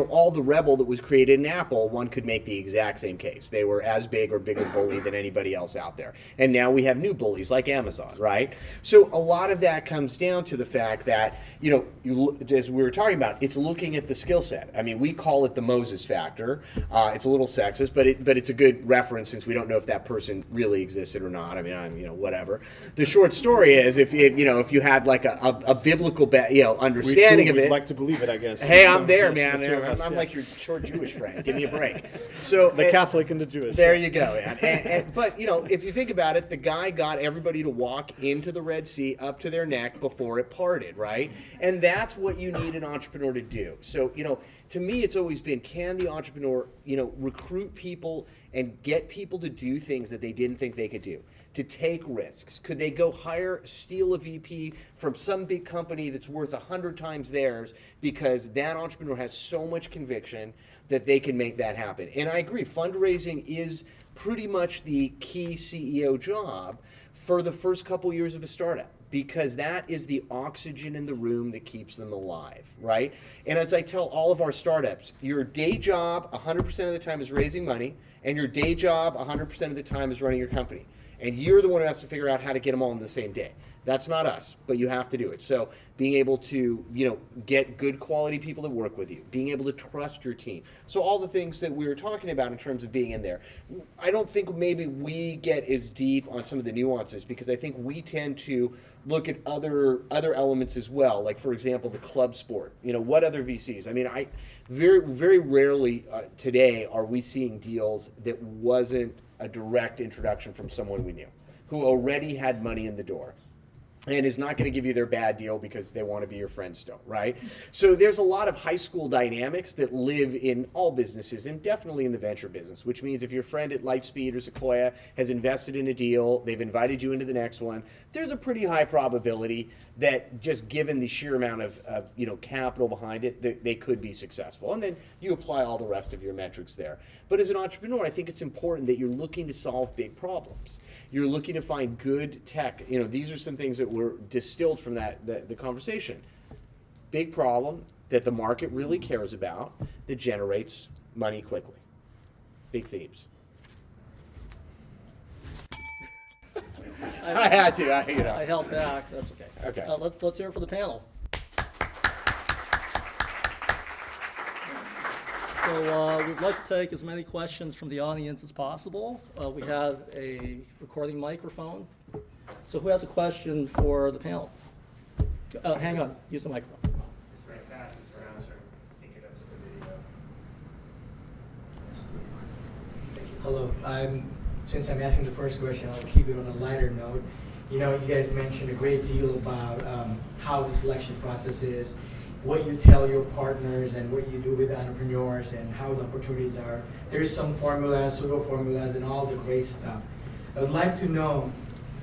all the rebel that was created in Apple, one could make the exact same case. They were as big or bigger bully than anybody else out there. And now we have new bullies like Amazon, right? So a lot of that comes down to the fact that as we were talking about, it's looking at the skill set. I mean, we call it the Moses factor. It's a little sexist, but it's a good reference since we don't know if that person really existed or not. I mean, whatever. The short story is if you had like a biblical understanding of it. We'd like to believe it, I guess. Hey, I'm there, man. I'm yeah. like your short Jewish friend. Give me a break. So The Catholic and the Jewish. there you go, man. But if you think about it, the guy got everybody to walk into the Red Sea up to their neck before it parted, right? And that's what you need an entrepreneur to do. So to me, it's always been, can the entrepreneur recruit people and get people to do things that they didn't think they could do? To take risks? Could they go steal a VP from some big company that's worth 100 times theirs because that entrepreneur has so much conviction that they can make that happen? And I agree, fundraising is pretty much the key CEO job for the first couple years of a startup, because that is the oxygen in the room that keeps them alive, right? And as I tell all of our startups, your day job 100% of the time is raising money, and your day job 100% of the time is running your company. And you're the one who has to figure out how to get them all in the same day. That's not us, but you have to do it. So being able to, get good quality people that work with you, being able to trust your team. So all the things that we were talking about in terms of being in there. I don't think maybe we get as deep on some of the nuances, because I think we tend to look at other elements as well. Like, for example, the club sport. What other VCs? I mean, very, very rarely today are we seeing deals that wasn't a direct introduction from someone we knew, who already had money in the door, and is not going to give you their bad deal because they want to be your friend still, right? So there's a lot of high school dynamics that live in all businesses, and definitely in the venture business, which means if your friend at Lightspeed or Sequoia has invested in a deal, they've invited you into the next one, there's a pretty high probability that, just given the sheer amount of capital behind it, they could be successful. And then you apply all the rest of your metrics there. But as an entrepreneur, I think it's important that you're looking to solve big problems. You're looking to find good tech. These are some things that were distilled from the conversation. Big problem that the market really cares about, that generates money quickly. Big themes. I had to. I held back. That's okay. Okay. Let's hear it for the panel. So we'd like to take as many questions from the audience as possible. We have a recording microphone. So who has a question for the panel? Hang on. Use the microphone. Just right pass this around so I can sync it up to the video. Hello. Since I'm asking the first question, I'll keep it on a lighter note. You guys mentioned a great deal about how the selection process is, what you tell your partners and what you do with entrepreneurs and how the opportunities are. There's some formulas, pseudo formulas, and all the great stuff. I would like to know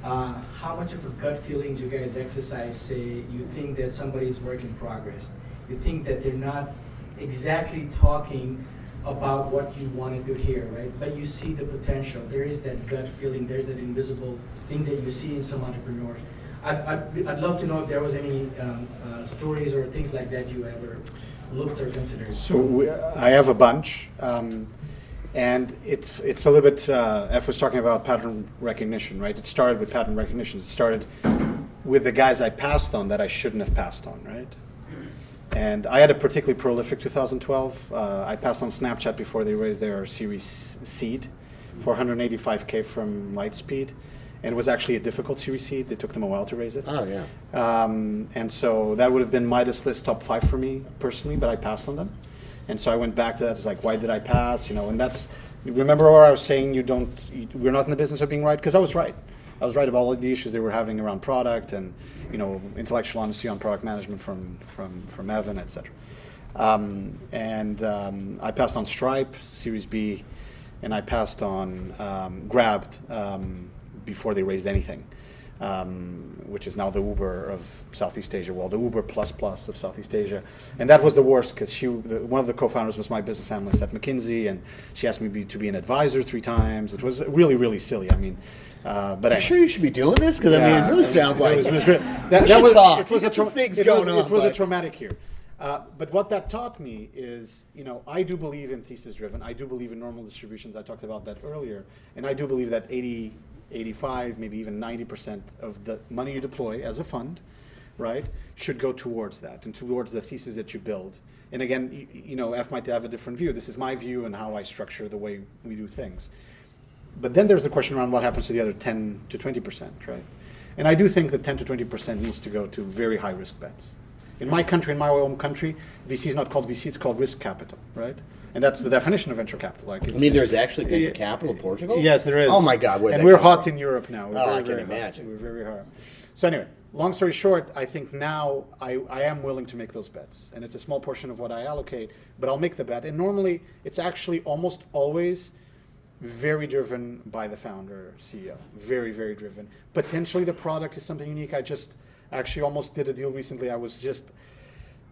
how much of a gut feelings you guys exercise. Say you think that somebody's work in progress. You think that they're not exactly talking about what you wanted to hear, right? But you see the potential. There is that gut feeling. There's that invisible thing that you see in some entrepreneurs. I'd love to know if there was any stories or things like that you ever looked or considered. So I have a bunch, and it's a little bit. F was talking about pattern recognition, right? It started with pattern recognition. It started with the guys I passed on that I shouldn't have passed on, right? And I had a particularly prolific 2012. I passed on Snapchat before they raised their Series Seed for 185K from Lightspeed. And it was actually a difficult Series Seed. It took them a while to raise it. Oh, yeah. And so that would have been Midas list top 5 for me personally, but I passed on them. And so I went back to that. It's like, why did I pass? You know, and that's, remember where I was saying we're not in the business of being right? Because I was right. I was right about all the issues they were having around product and, you know, intellectual honesty on product management from Evan, et cetera. I passed on Stripe, Series B, and I passed on Grabbed before they raised anything, which is now the Uber of Southeast Asia, well, the Uber plus of Southeast Asia. And that was the worst because one of the co-founders was my business analyst at McKinsey, and she asked me to be an advisor 3 times. It was really, really silly. I mean, but I'm sure you should be doing this because I mean, it really sounds like it was a traumatic year. But what that taught me is, you know, I do believe in thesis driven. I do believe in normal distributions. I talked about that earlier. And I do believe that 80, 85, maybe even 90% of the money you deploy as a fund, right, should go towards that and towards the thesis that you build. And again, you know, F might have a different view. This is my view and how I structure the way we do things. But then there's the question around what happens to the other 10 to 20%, right? And I do think that 10 to 20% needs to go to very high risk bets. In my country, in my home country, VC is not called VC, it's called risk capital, right? And that's the definition of venture capital. Like, I mean, there's actually venture capital in Portugal? Yes, there is. Oh my God, and we're hot in Europe now. We're I very, can very imagine. Hot. We're very hard. So anyway, long story short, I think now I am willing to make those bets. And it's a small portion of what I allocate, but I'll make the bet. And normally, it's actually almost always very driven by the founder, CEO. Very, very driven. Potentially the product is something unique. I just actually almost did a deal recently. I was just,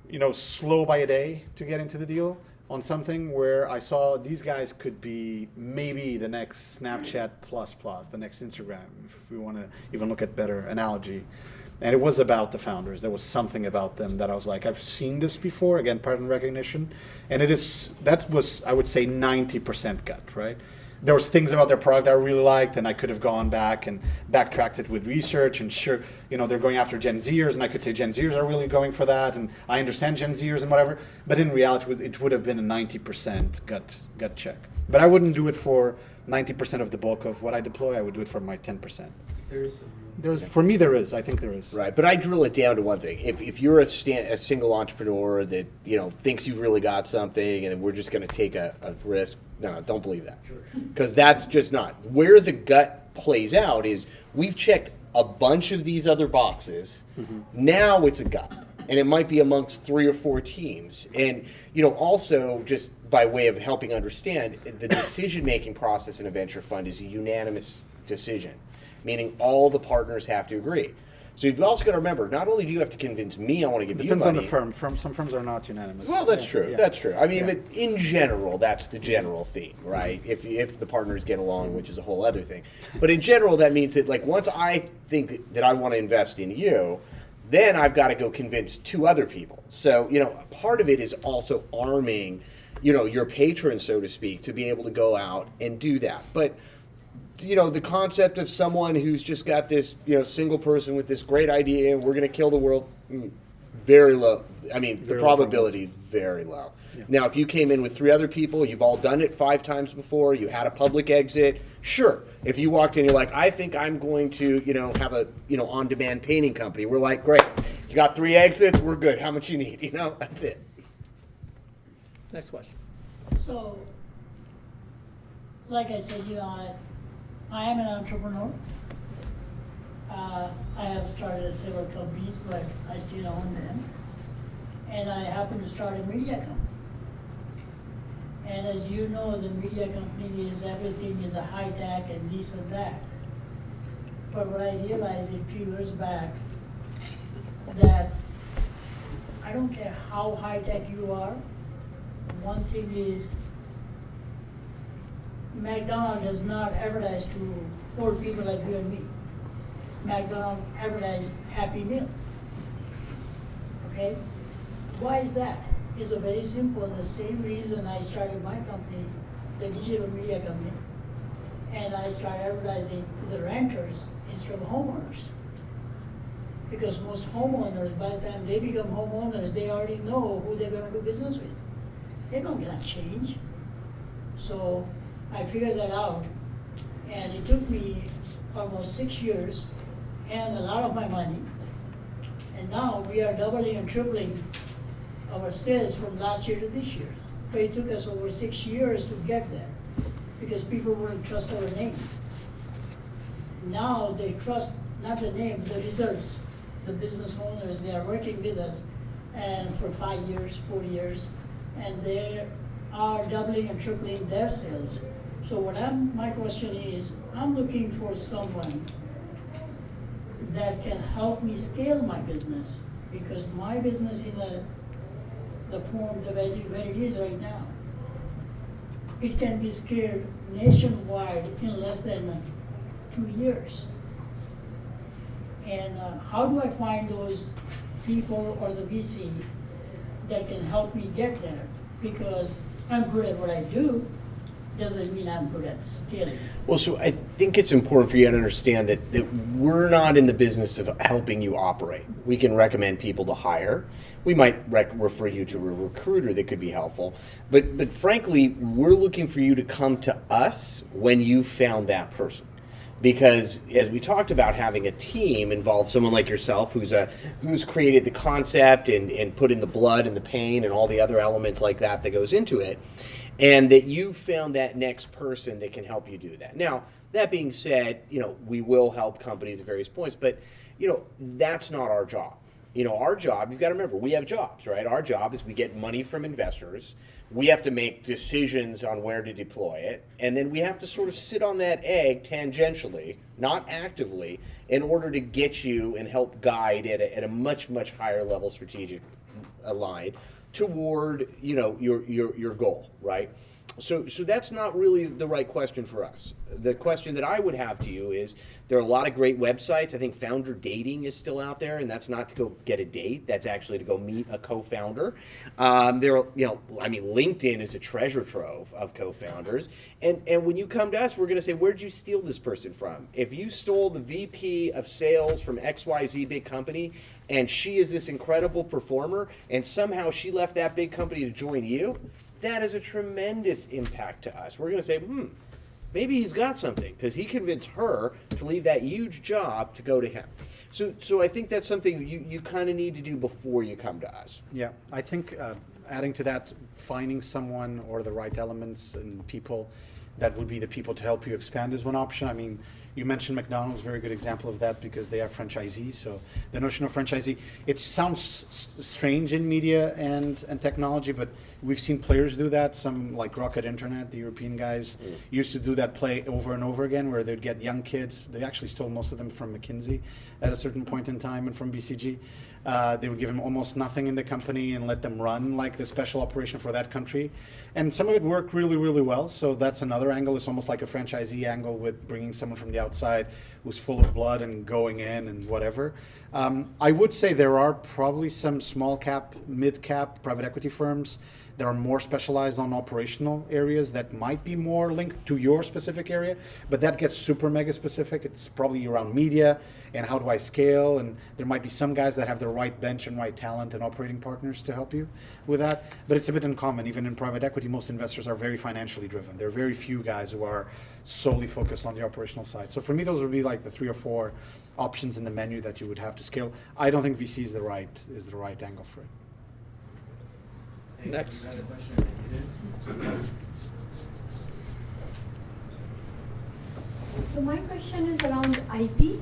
you know, slow by a day to get into the deal on something where I saw these guys could be maybe the next Snapchat plus, the next Instagram, if we want to even look at better analogy. And it was about the founders. There was something about them that I was like, I've seen this before. Again, pattern recognition. And that was, I would say, 90% gut, right? There was things about their product that I really liked, and I could have gone back and backtracked it with research. And sure, you know, they're going after Gen Zers, and I could say Gen Zers are really going for that, and I understand Gen Zers and whatever. But in reality, it would have been a 90% gut check. But I wouldn't do it for 90% of the bulk of what I deploy. I would do it for my 10%. For me, there is. I think there is. Right, but I drill it down to one thing. If you're a single entrepreneur that, you know, thinks you've really got something and we're just going to take a risk, no, don't believe that. Because that's just not. Where the gut plays out is we've checked a bunch of these other boxes. Mm-hmm. Now it's a gut. And it might be amongst 3 or 4 teams. And, you know, also just by way of helping understand, the decision-making process in a venture fund is a unanimous decision, meaning all the partners have to agree. So you've also got to remember, not only do you have to convince me I want to give you money. Depends on the firm. Some firms are not unanimous. Well, that's true. Yeah. That's true. I mean, but in general, that's the general theme, right? If the partners get along, which is a whole other thing. But in general, that means that, like, once I think that I want to invest in you, then I've got to go convince 2 other people. So, you know, part of it is also arming, you know, your patron, so to speak, to be able to go out and do that. But you know, the concept of someone who's just got this, you know, single person with this great idea and we're going to kill the world, very low. I mean, the probability is very low. Yeah. Now, if you came in with 3 other people, you've all done it 5 times before, you had a public exit, sure. If you walked in, you're like, I think I'm going to, you know, have a, you know, on-demand painting company. We're like, great. You got 3 exits, we're good. How much you need? You know, that's it. Next question. So, like I said, you know, I am an entrepreneur. I have started several companies, but I still own them. and I happened to start a media company. And as you know, the media company is, everything is a high tech and this and that. But what I realized a few years back, that I don't care how high tech you are, one thing is, McDonald's does not advertise to poor people like you and me. McDonald's advertise Happy Meal. Okay? Why is that? It's a very simple, the same reason I started my company, the digital media company, and I started advertising to the renters instead of homeowners. Because most homeowners, by the time they become homeowners, they already know who they're gonna do business with. They're not gonna change. So I figured that out, and it took me almost 6 years and a lot of my money. And now we are doubling and tripling our sales from last year to this year. But it took us over 6 years to get there because people wouldn't trust our name. Now they trust not the name, the results. The business owners, they are working with us and for 5 years, 4 years, and they are doubling and tripling their sales. So my question is, I'm looking for someone that can help me scale my business, because my business in the form that where it is right now, it can be scaled nationwide in less than 2 years. And how do I find those people or the VC that can help me get there? Because I'm good at what I do, doesn't mean I'm good at scaling. Well, so I think it's important for you to understand that we're not in the business of helping you operate. We can recommend people to hire. We might refer you to a recruiter that could be helpful. But frankly, we're looking for you to come to us when you found that person. Because as we talked about, having a team involves someone like yourself who's created the concept and put in the blood and the pain and all the other elements like that goes into it, and that you found that next person that can help you do that. Now, that being said, we will help companies at various points, but that's not our job. Our job, you've got to remember, we have jobs, right? Our job is we get money from investors. We have to make decisions on where to deploy it. And then we have to sort of sit on that egg tangentially, not actively, in order to get you and help guide at a much, much higher level strategic line toward, your goal, right? So that's not really the right question for us. The question that I would have to you is, there are a lot of great websites. I think Founder Dating is still out there, and that's not to go get a date. That's actually to go meet a co-founder. LinkedIn is a treasure trove of co-founders. And when you come to us, we're going to say, where'd you steal this person from? If you stole the VP of sales from XYZ big company, and she is this incredible performer, and somehow she left that big company to join you, that is a tremendous impact to us. We're going to say, maybe he's got something, because he convinced her to leave that huge job to go to him. So I think that's something you kind of need to do before you come to us. Yeah, I think adding to that, finding someone or the right elements and people that would be the people to help you expand is one option. I mean, you mentioned McDonald's, a very good example of that, because they have franchisees. So the notion of franchisee, it sounds strange in media and technology, but we've seen players do that. Some, like Rocket Internet, the European guys, used to do that play over and over again, where they'd get young kids. They actually stole most of them from McKinsey at a certain point in time, and from BCG. They would give them almost nothing in the company and let them run like the special operation for that country. And some of it worked really, really well. So that's another angle. It's almost like a franchisee angle, with bringing someone from the outside who's full of blood and going in and whatever. I would say there are probably some small cap, mid cap private equity firms that are more specialized on operational areas that might be more linked to your specific area, but that gets super mega specific. It's probably around media and how do I scale, and there might be some guys that have the right bench and right talent and operating partners to help you with that, but it's a bit uncommon. Even in private equity, most investors are very financially driven. There are very few guys who are solely focused on the operational side. So for me, those would be like the 3 or 4 options in the menu that you would have to scale. I don't think VC is the right angle for it. Next. So my question is around IP.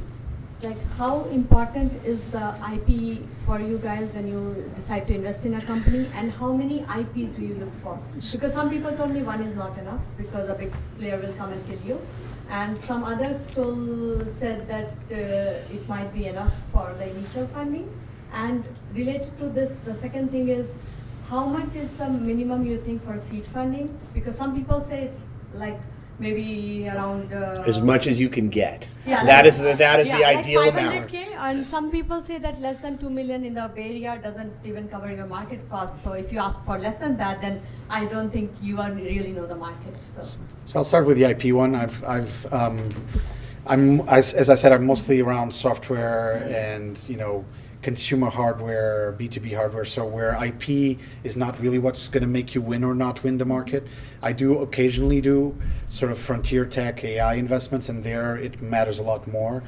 like how important is the IP for you guys when you decide to invest in a company, and how many IPs do you look for? Because some people told me one is not enough because a big player will come and kill you, and some others said that it might be enough for the initial funding. And related to this, the second thing is, how much is the minimum you think for seed funding? Because some people say it's like maybe around As much as you can get. yeah, That like- is the yeah, ideal like amount. 500K, and some people say that less than 2 million in the Bay Area doesn't even cover your market cost. So if you ask for less than that, then I don't think you are really know the market. So I'll start with the IP one. As I said, I'm mostly around software and, you know, consumer hardware, B2B hardware, so where IP is not really what's going to make you win or not win the market. I do occasionally do sort of frontier tech AI investments, and there it matters a lot more.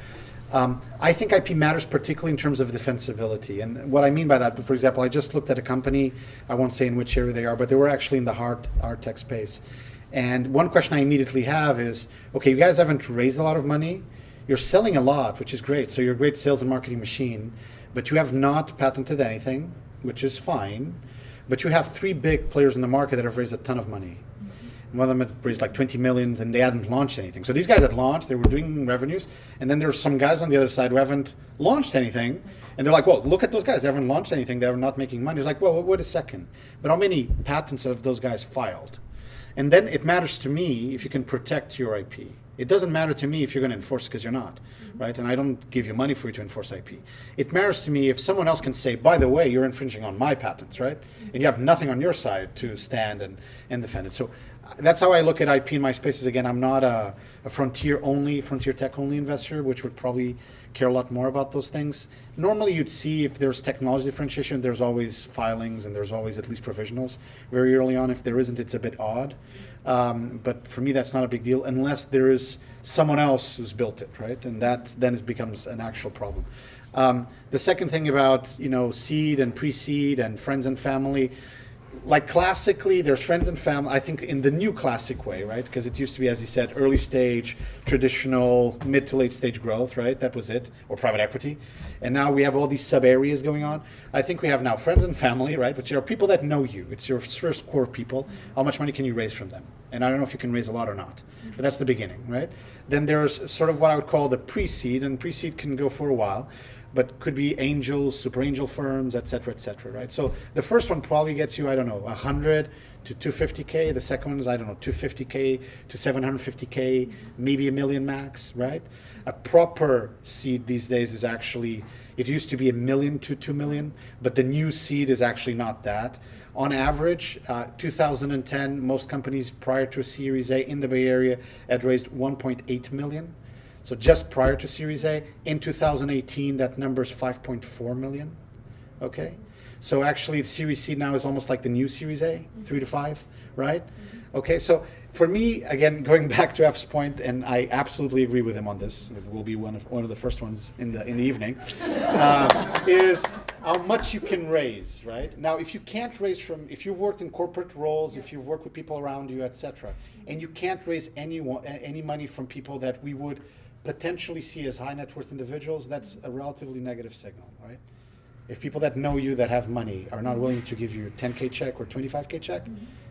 I think IP matters particularly in terms of defensibility. And what I mean by that, for example, I just looked at a company, I won't say in which area they are, but they were actually in the hard tech space. And one question I immediately have is, okay, you guys haven't raised a lot of money, you're selling a lot, which is great, so you're a great sales and marketing machine, but you have not patented anything, which is fine, but you have 3 big players in the market that have raised a ton of money. And one of them had raised like 20 million and they hadn't launched anything. So these guys had launched, they were doing revenues, and then there were some guys on the other side who haven't launched anything, and they're like, well, look at those guys, they haven't launched anything, they're not making money. It's like, well, wait a second, but how many patents have those guys filed? And then it matters to me if you can protect your IP. It doesn't matter to me if you're going to enforce it, because you're not, right? And I don't give you money for you to enforce IP. It matters to me if someone else can say, by the way, you're infringing on my patents, right? And you have nothing on your side to stand and defend it. So that's how I look at IP in my spaces. Again, I'm not a frontier tech only investor, which would probably care a lot more about those things. Normally you'd see if there's technology differentiation, there's always filings and there's always at least provisionals very early on. If there isn't, it's a bit odd. But for me, that's not a big deal unless there is someone else who's built it, right? And that then it becomes an actual problem. The second thing about, you know, seed and pre-seed and friends and family, like classically, there's friends and family, I think in the new classic way, right? Because it used to be, as you said, early stage, traditional, mid to late stage growth, right? That was it, or private equity. And now we have all these sub areas going on. I think we have now friends and family, right? Which are people that know you. It's your first core people. How much money can you raise from them? And I don't know if you can raise a lot or not, but that's the beginning, right? Then there's sort of what I would call the pre-seed, and pre-seed can go for a while, but could be angels, super angel firms, et cetera, right? So the first one probably gets you, I don't know, 100 to 250K. The second one is, I don't know, 250K to 750K, maybe $1 million max, right? A proper seed these days is actually, it used to be $1 million to 2 million, but the new seed is actually not that. On average, 2010, most companies prior to Series A in the Bay Area had raised 1.8 million. So just prior to Series A, in 2018, that number is 5.4 million. Okay, so actually, Series C now is almost like the new Series A, 3 to 5, right? Okay, so for me, again, going back to F's point, and I absolutely agree with him on this. It will be one of the first ones in the evening. Is how much you can raise, right? Now, if you can't raise if you've worked in corporate roles, if you've worked with people around you, etc., and you can't raise any money from people that we would potentially see as high net worth individuals, that's a relatively negative signal, right? If people that know you that have money are not willing to give you a 10K check or 25K check,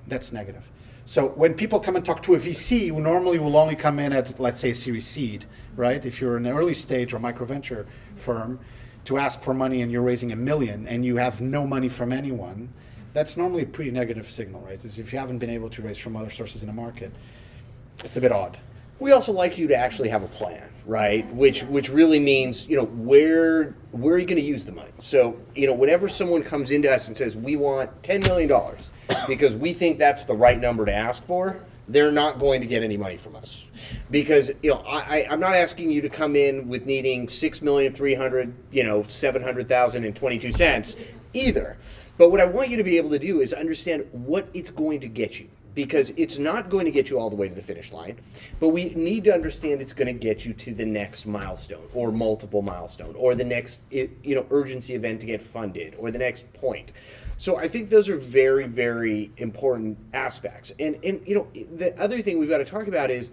that's negative. So when people come and talk to a VC, who normally will only come in at, let's say, Series Seed, right? If you're an early stage or micro venture firm, to ask for money and you're raising $1 million and you have no money from anyone, that's normally a pretty negative signal, right? Is if you haven't been able to raise from other sources in the market, it's a bit odd. We also like you to actually have a plan, right? Which really means, you know, where are you going to use the money? So, you know, whenever someone comes into us and says, we want $10 million because we think that's the right number to ask for, they're not going to get any money from us. Because, you know, I'm not asking you to come in with needing $6,300,700,022 either. But what I want you to be able to do is understand what it's going to get you. Because it's not going to get you all the way to the finish line, but we need to understand it's going to get you to the next milestone or multiple milestone or the next, you know, urgency event to get funded or the next point. So I think those are very, very important aspects. And you know, the other thing we've got to talk about is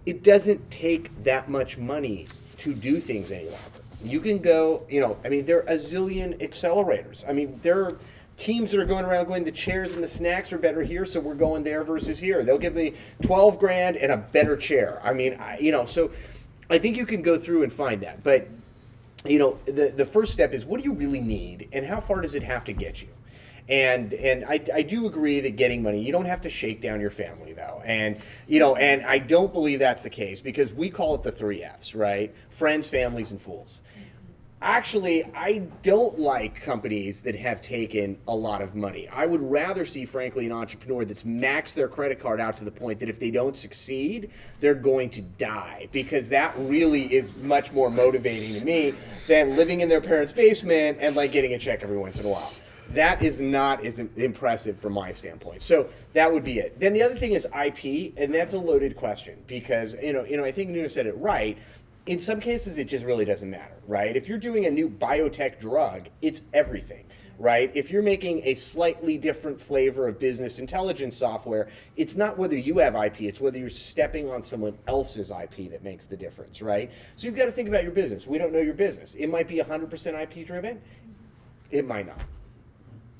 it doesn't take that much money to do things any longer. You can go, I mean, there are a zillion accelerators. I mean, there are teams that are going around going, the chairs and the snacks are better here, so we're going there versus here. They'll give me 12 grand and a better chair. I mean, so I think you can go through and find that. But, the first step is, what do you really need, and how far does it have to get you? And I do agree that getting money, you don't have to shake down your family though. And, and I don't believe that's the case, because we call it the 3 Fs, right? Friends, families, and fools. Actually, I don't like companies that have taken a lot of money. I would rather see, frankly, an entrepreneur that's maxed their credit card out to the point that if they don't succeed, they're going to die. Because that really is much more motivating to me than living in their parents' basement and like getting a check every once in a while. That is not as impressive from my standpoint. So that would be it. Then the other thing is IP, and that's a loaded question because, I think Nuno said it right. In some cases, it just really doesn't matter, right? If you're doing a new biotech drug, it's everything, right? If you're making a slightly different flavor of business intelligence software, it's not whether you have IP, it's whether you're stepping on someone else's IP that makes the difference, right? So you've got to think about your business. We don't know your business. It might be 100% IP driven. It might not.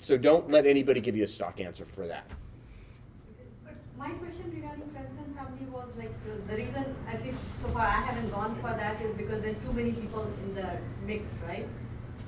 So don't let anybody give you a stock answer for that. But my question regarding friends and family was like the reason, at least so far, I haven't gone for that is because there are too many people in the mix, right?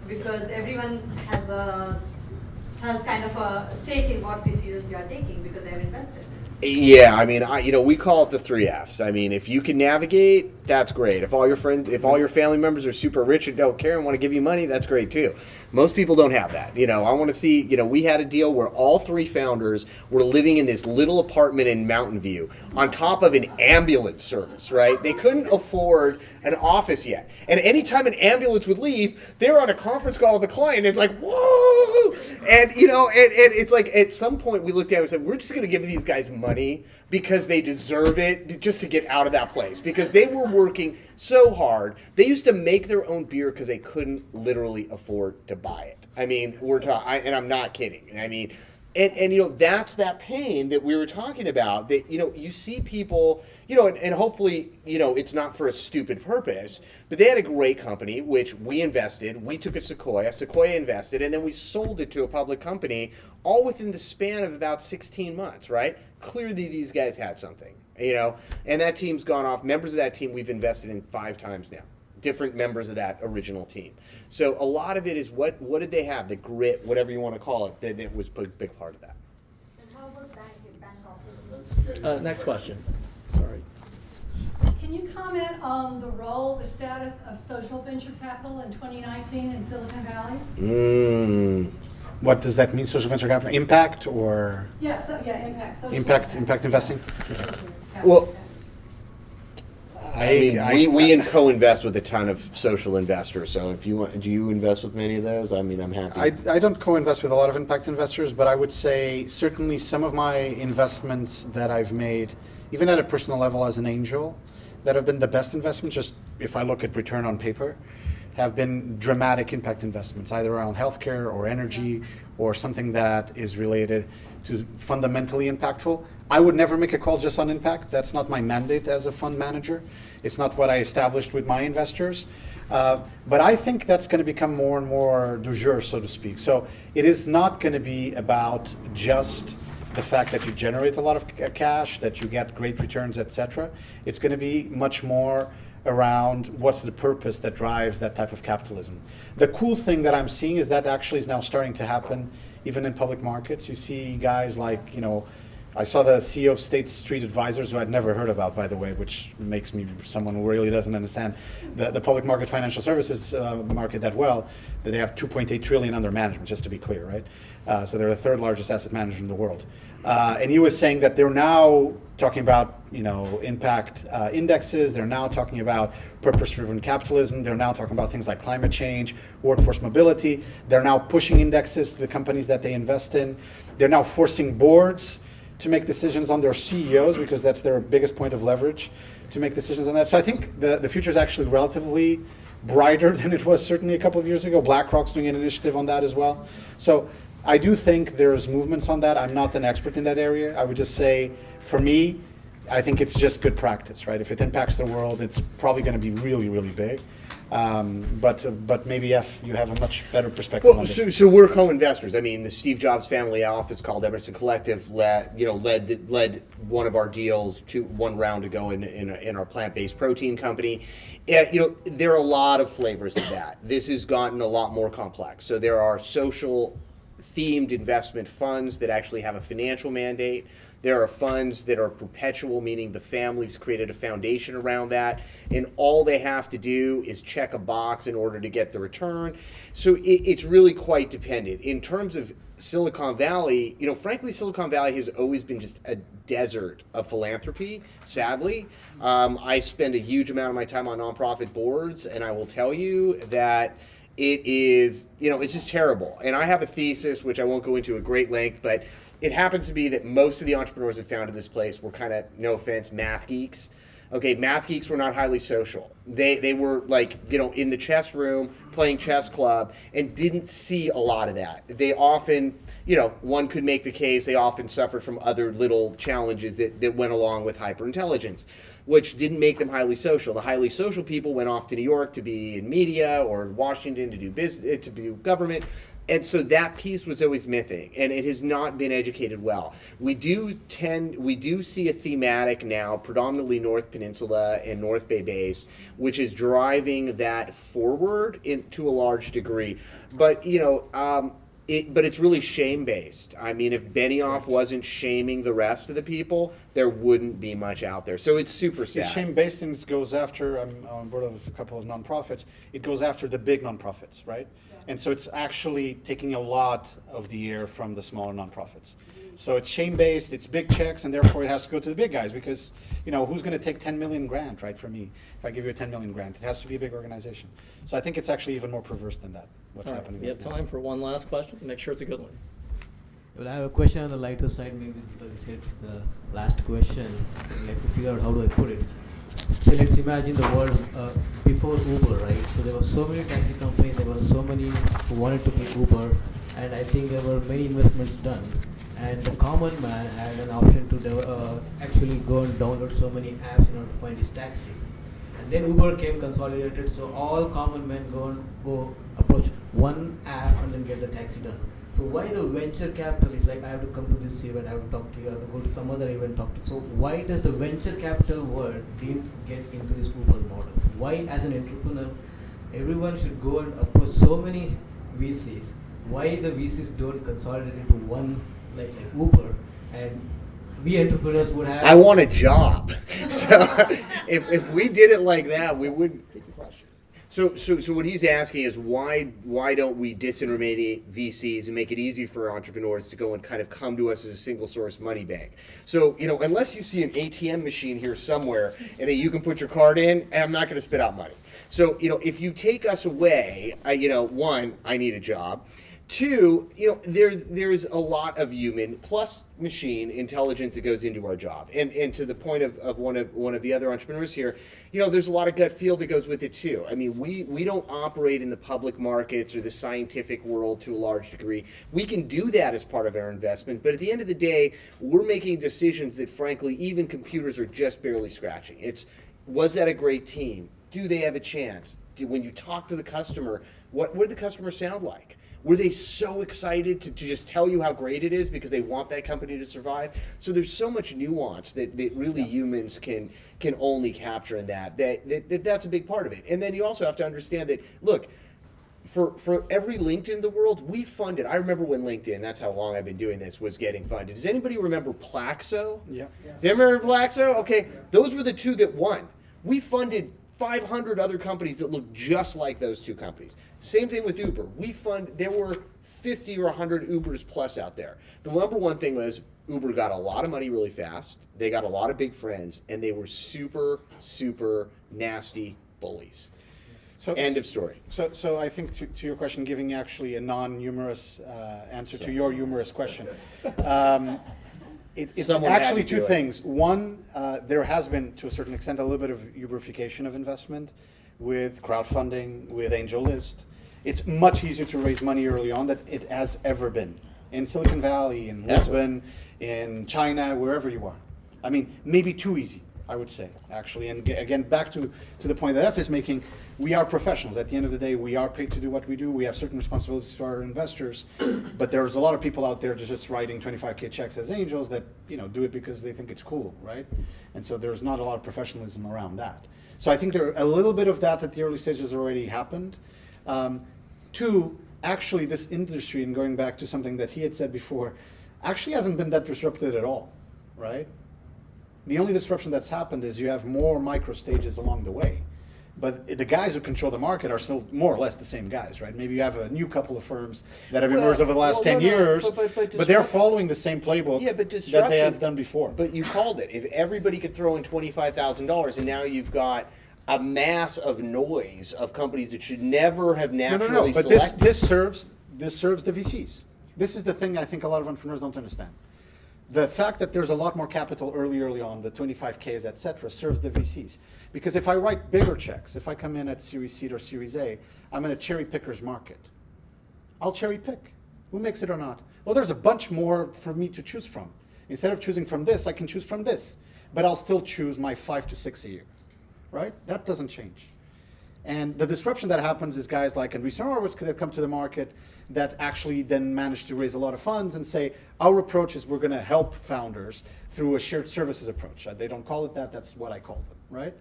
Because everyone has kind of a stake in what decisions you are taking because they have invested. Yeah, I mean, we call it the 3 Fs. I mean, if you can navigate, that's great. If all your friends, if all your family members are super rich and don't care and want to give you money, that's great too. Most people don't have that. I want to see, we had a deal where all 3 founders were living in this little apartment in Mountain View on top of an ambulance service, right? They couldn't afford an office yet. And anytime an ambulance would leave, they were on a conference call with the client. It's like, whoa! And, and it's like at some point we looked at it and said, we're just going to give these guys money because they deserve it just to get out of that place. Because they were working so hard. They used to make their own beer because they couldn't literally afford to buy it. I mean, and I'm not kidding. I mean, and that's that pain that we were talking about, that you see people, and hopefully it's not for a stupid purpose, but they had a great company which we invested. We took a Sequoia invested, and then we sold it to a public company all within the span of about 16 months, right? Clearly these guys had something, and that team's gone off. Members of that team we've invested in 5 times now, different members of that original team. So a lot of it is what did they have, the grit, whatever you want to call it, that was a big part of that. And how about bank offers? Next question. Sorry. Can you comment on the role, the status of social venture capital in 2019 in Silicon Valley? What does that mean, social venture capital? Impact or Yes, impact. Social impact investing? Well, I we co-invest with a ton of social investors. So if you want, do you invest with many of those? I mean, I'm happy. I don't co-invest with a lot of impact investors, but I would say certainly some of my investments that I've made, even at a personal level as an angel, that have been the best investments, just if I look at return on paper, have been dramatic impact investments, either around healthcare or energy or something that is related to fundamentally impactful. I would never make a call just on impact. That's not my mandate as a fund manager. It's not what I established with my investors. But I think that's going to become more and more du jour, so to speak. So it is not going to be about just the fact that you generate a lot of cash, that you get great returns, etc. It's going to be much more around what's the purpose that drives that type of capitalism. The cool thing that I'm seeing is that actually is now starting to happen even in public markets. You see guys like, I saw the CEO of State Street Advisors, who I'd never heard about, by the way, which makes me someone who really doesn't understand the public market financial services market that well, that they have 2.8 trillion under management, just to be clear, right? So they're the 3rd largest asset manager in the world. And he was saying that they're now talking about, impact indexes. They're now talking about purpose-driven capitalism. They're now talking about things like climate change, workforce mobility. They're now pushing indexes to the companies that they invest in. They're now forcing boards to make decisions on their CEOs because that's their biggest point of leverage, to make decisions on that. So I think the future is actually relatively brighter than it was certainly a couple of years ago. BlackRock's doing an initiative on that as well. So I do think there's movements on that. I'm not an expert in that area. I would just say, for me, I think it's just good practice, right? If it impacts the world, it's probably going to be really, really big. But maybe you have a much better perspective on Well, this. so we're co-investors. I mean, the Steve Jobs family office called Emerson Collective led one of our deals to one round ago in our plant-based protein company. There are a lot of flavors of that. This has gotten a lot more complex. So there are social themed investment funds that actually have a financial mandate. There are funds that are perpetual, meaning the family's created a foundation around that, and all they have to do is check a box in order to get the return. So it's really quite dependent. In terms of Silicon Valley, frankly, Silicon Valley has always been just a desert of philanthropy, sadly. I spend a huge amount of my time on nonprofit boards, and I will tell you that it is, it's just terrible. And I have a thesis, which I won't go into at great length, but it happens to be that most of the entrepreneurs that founded this place were kind of, no offense, math geeks. Okay, math geeks were not highly social. They were like, in the chess room, playing chess club, and didn't see a lot of that. They often, one could make the case, they often suffered from other little challenges that went along with hyperintelligence, which didn't make them highly social. The highly social people went off to New York to be in media or Washington to do business, to do government. And so that piece was always missing, and it has not been educated well. We do see a thematic now, predominantly North Peninsula and North Bay based, which is driving that forward to a large degree. But but it's really shame based. I mean, if Benioff wasn't shaming the rest of the people, there wouldn't be much out there. So it's super sad. It's shame-based, and it goes after, I'm on board of a couple of nonprofits, it goes after the big nonprofits, right? And so it's actually taking a lot of the air from the smaller nonprofits. So it's shame-based, it's big checks, and therefore it has to go to the big guys because, who's going to take 10 million grant, right, from me? If I give you a 10 million grant, it has to be a big organization. So I think it's actually even more perverse than that, what's All right, happening we have right now. time for one last question. Make sure it's a good one. Well, I have a question on the lighter side, maybe because you said it's the last question. I'd like to figure out how do I put it. So let's imagine the world before Uber, right? So there were so many taxi companies, there were so many who wanted to be Uber, and I think there were many investments done. And the common man had an option to actually go and download so many apps in order to find his taxi. And then Uber came consolidated, so all common men go approach one app and then get the taxi done. So why the venture capital is like, I have to come to this event, I have to talk to you, I have to go to some other event, talk to. So why does the venture capital world didn't get into these Uber models? Why, as an entrepreneur, everyone should go and approach so many VCs? Why the VCs don't consolidate into one like Uber, and we entrepreneurs would have. I want a job. So if we did it like that, we wouldn't. So what he's asking is why don't we disintermediate VCs and make it easy for entrepreneurs to go and kind of come to us as a single source money bank? So unless you see an ATM machine here somewhere and that you can put your card in, I'm not going to spit out money. So if you take us away, one, I need a job. Two, there's a lot of human plus machine intelligence that goes into our job, and to the point of one of the other entrepreneurs here, there's a lot of gut feel that goes with it too. I mean, we don't operate in the public markets or the scientific world to a large degree. We can do that as part of our investment, but at the end of the day, we're making decisions that frankly even computers are just barely scratching. Was that a great team? Do they have a chance? When you talk to the customer, what did the customer sound like? Were they so excited to just tell you how great it is because they want that company to survive? So there's so much nuance that really humans can only capture in that's a big part of it. And then you also have to understand that, look, for every LinkedIn in the world, we funded. I remember when LinkedIn, that's how long I've been doing this, was getting funded. Does anybody remember Plaxo? Yeah. Does anybody remember Plaxo? Okay, those were the two that won. We funded 500 other companies that look just like those two companies. Same thing with Uber. There were 50 or 100 Ubers plus out there. The number one thing was Uber got a lot of money really fast. They got a lot of big friends, and they were super, super nasty bullies. End of story. So I think to your question, giving actually a non-humorous answer to your humorous question. It's actually two things. One, there has been, to a certain extent, a little bit of Uberification of investment with crowdfunding, with AngelList. It's much easier to raise money early on than it has ever been. In Silicon Valley, in Lisbon, in China, wherever you are. I mean, maybe too easy. I would say, actually. And again, back to the point that F is making, we are professionals. At the end of the day, we are paid to do what we do. We have certain responsibilities to our investors, but there's a lot of people out there just writing 25K checks as angels that, do it because they think it's cool, right? And so there's not a lot of professionalism around that. So I think there a little bit of that at the early stages already happened. Two, actually this industry, and going back to something that he had said before, actually hasn't been that disrupted at all, right? The only disruption that's happened is you have more micro stages along the way. But the guys who control the market are still more or less the same guys, right? Maybe you have a new couple of firms that have emerged over the last 10 years, but they're following the same playbook Yeah, but that they have done before. But you called it. If everybody could throw in $25,000, and now you've got a mass of noise of companies that should never have naturally But selected. this serves the VCs. This is the thing I think a lot of entrepreneurs don't understand. The fact that there's a lot more capital early on, the 25Ks, et cetera, serves the VCs. Because if I write bigger checks, if I come in at Series C or Series A, I'm in a cherry picker's market. I'll cherry pick. Who makes it or not? Well, there's a bunch more for me to choose from. Instead of choosing from this, I can choose from this. But I'll still choose my 5 to 6 a year, right? That doesn't change. And the disruption that happens is guys like Andreessen Horowitz could come to the market that actually then manage to raise a lot of funds and say, our approach is we're going to help founders through a shared services approach. They don't call it that, that's what I call it, right?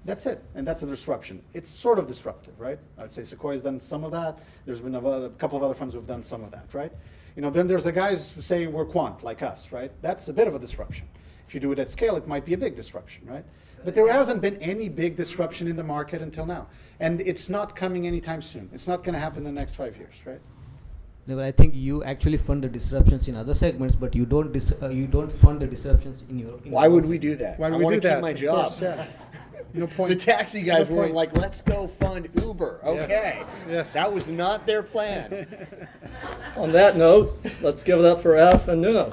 That's it, and that's a disruption. It's sort of disruptive, right? I would say Sequoia's done some of that. There's been a couple of other funds who've done some of that, right? Then there's the guys who say we're quant, like us, right? That's a bit of a disruption. If you do it at scale, it might be a big disruption, right? But there hasn't been any big disruption in the market until now. And it's not coming anytime soon. It's not going to happen in the next 5 years, right? No, but I think you actually fund the disruptions in other segments, but you don't fund the disruptions in your. Why would we do that? Why I do we want do to that? keep my Of job. course, yeah. No point. The taxi guys No weren't point. like, let's go fund Uber. Okay. Yes. That was not their plan. On that note, let's give it up for F and Nuno.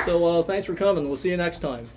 So thanks for coming. We'll see you next time.